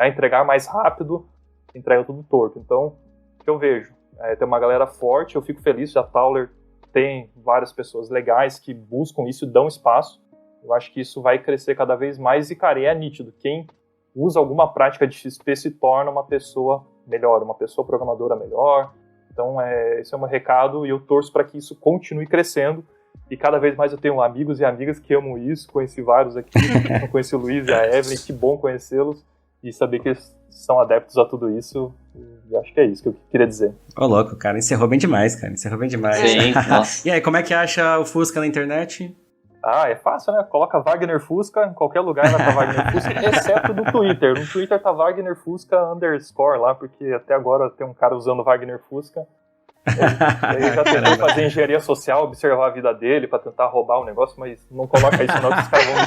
entregar mais rápido, entrega tudo torto. Então, o que eu vejo? Tem uma galera forte, eu fico feliz, a Tauler tem várias pessoas legais que buscam isso e dão espaço. Eu acho que isso vai crescer cada vez mais e, cara, é nítido. Quem usa alguma prática de XP se torna uma pessoa melhor, uma pessoa programadora melhor. Então, esse é o meu recado e eu torço para que isso continue crescendo. E cada vez mais eu tenho amigos e amigas que amam isso. Conheci vários aqui, eu conheci o Luiz e a Evelyn, que bom conhecê-los e saber que eles são adeptos a tudo isso. E acho que é isso que eu queria dizer.
Ô, louco, cara, encerrou bem demais, cara,
Sim, nossa.
E aí, como é que acha o Fusca na internet?
É fácil, né? Coloca Wagner Fusca, em qualquer lugar vai estar Wagner Fusca, exceto no Twitter. No Twitter tá Wagner Fusca _ lá, porque até agora tem um cara usando Wagner Fusca. Ele já tentou fazer engenharia social, observar a vida dele pra tentar roubar um negócio, mas não coloca isso não, que os caras vão me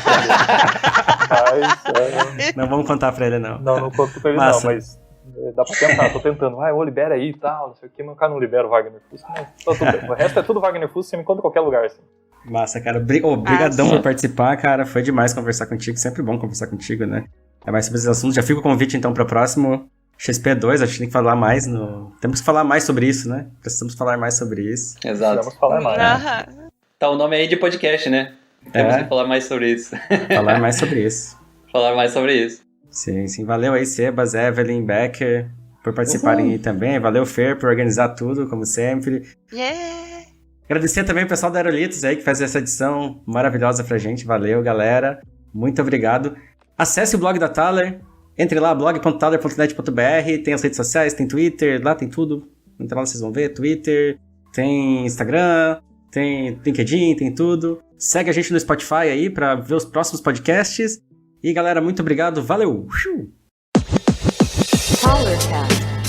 entender.
Não vamos contar pra ele, não.
Não conto pra ele não, mas dá pra tentar, tô tentando. Libera aí e tal, não sei o que, mas o cara não libera o Wagner Fusca. Não, tudo bem. O resto é tudo Wagner Fusca, você me conta em qualquer lugar, assim.
Massa, cara. Obrigadão por participar, cara. Foi demais conversar contigo. Sempre bom conversar contigo, né? É mais sobre esses assuntos. Já fica o convite, então, para o próximo XP2. Acho que tem que falar mais Temos que falar mais sobre isso, né? Precisamos falar mais sobre isso.
Exato.
Precisamos falar mais.
Tá o nome aí de podcast, né? Temos que falar mais sobre isso.
Falar mais sobre isso.
Falar mais sobre isso.
Sim, sim. Valeu aí, Sebas, Evelyn, Becker, por participarem aí também. Valeu, Fer, por organizar tudo, como sempre. Agradecer também o pessoal da Aerolitos aí que faz essa edição maravilhosa pra gente. Valeu, galera. Muito obrigado. Acesse o blog da Thaler. Entre lá, blog.thaler.net.br. Tem as redes sociais, tem Twitter, lá tem tudo. Entre lá vocês vão ver. Twitter, tem Instagram, tem LinkedIn, tem tudo. Segue a gente no Spotify aí pra ver os próximos podcasts. E galera, muito obrigado. Valeu!
Powercast.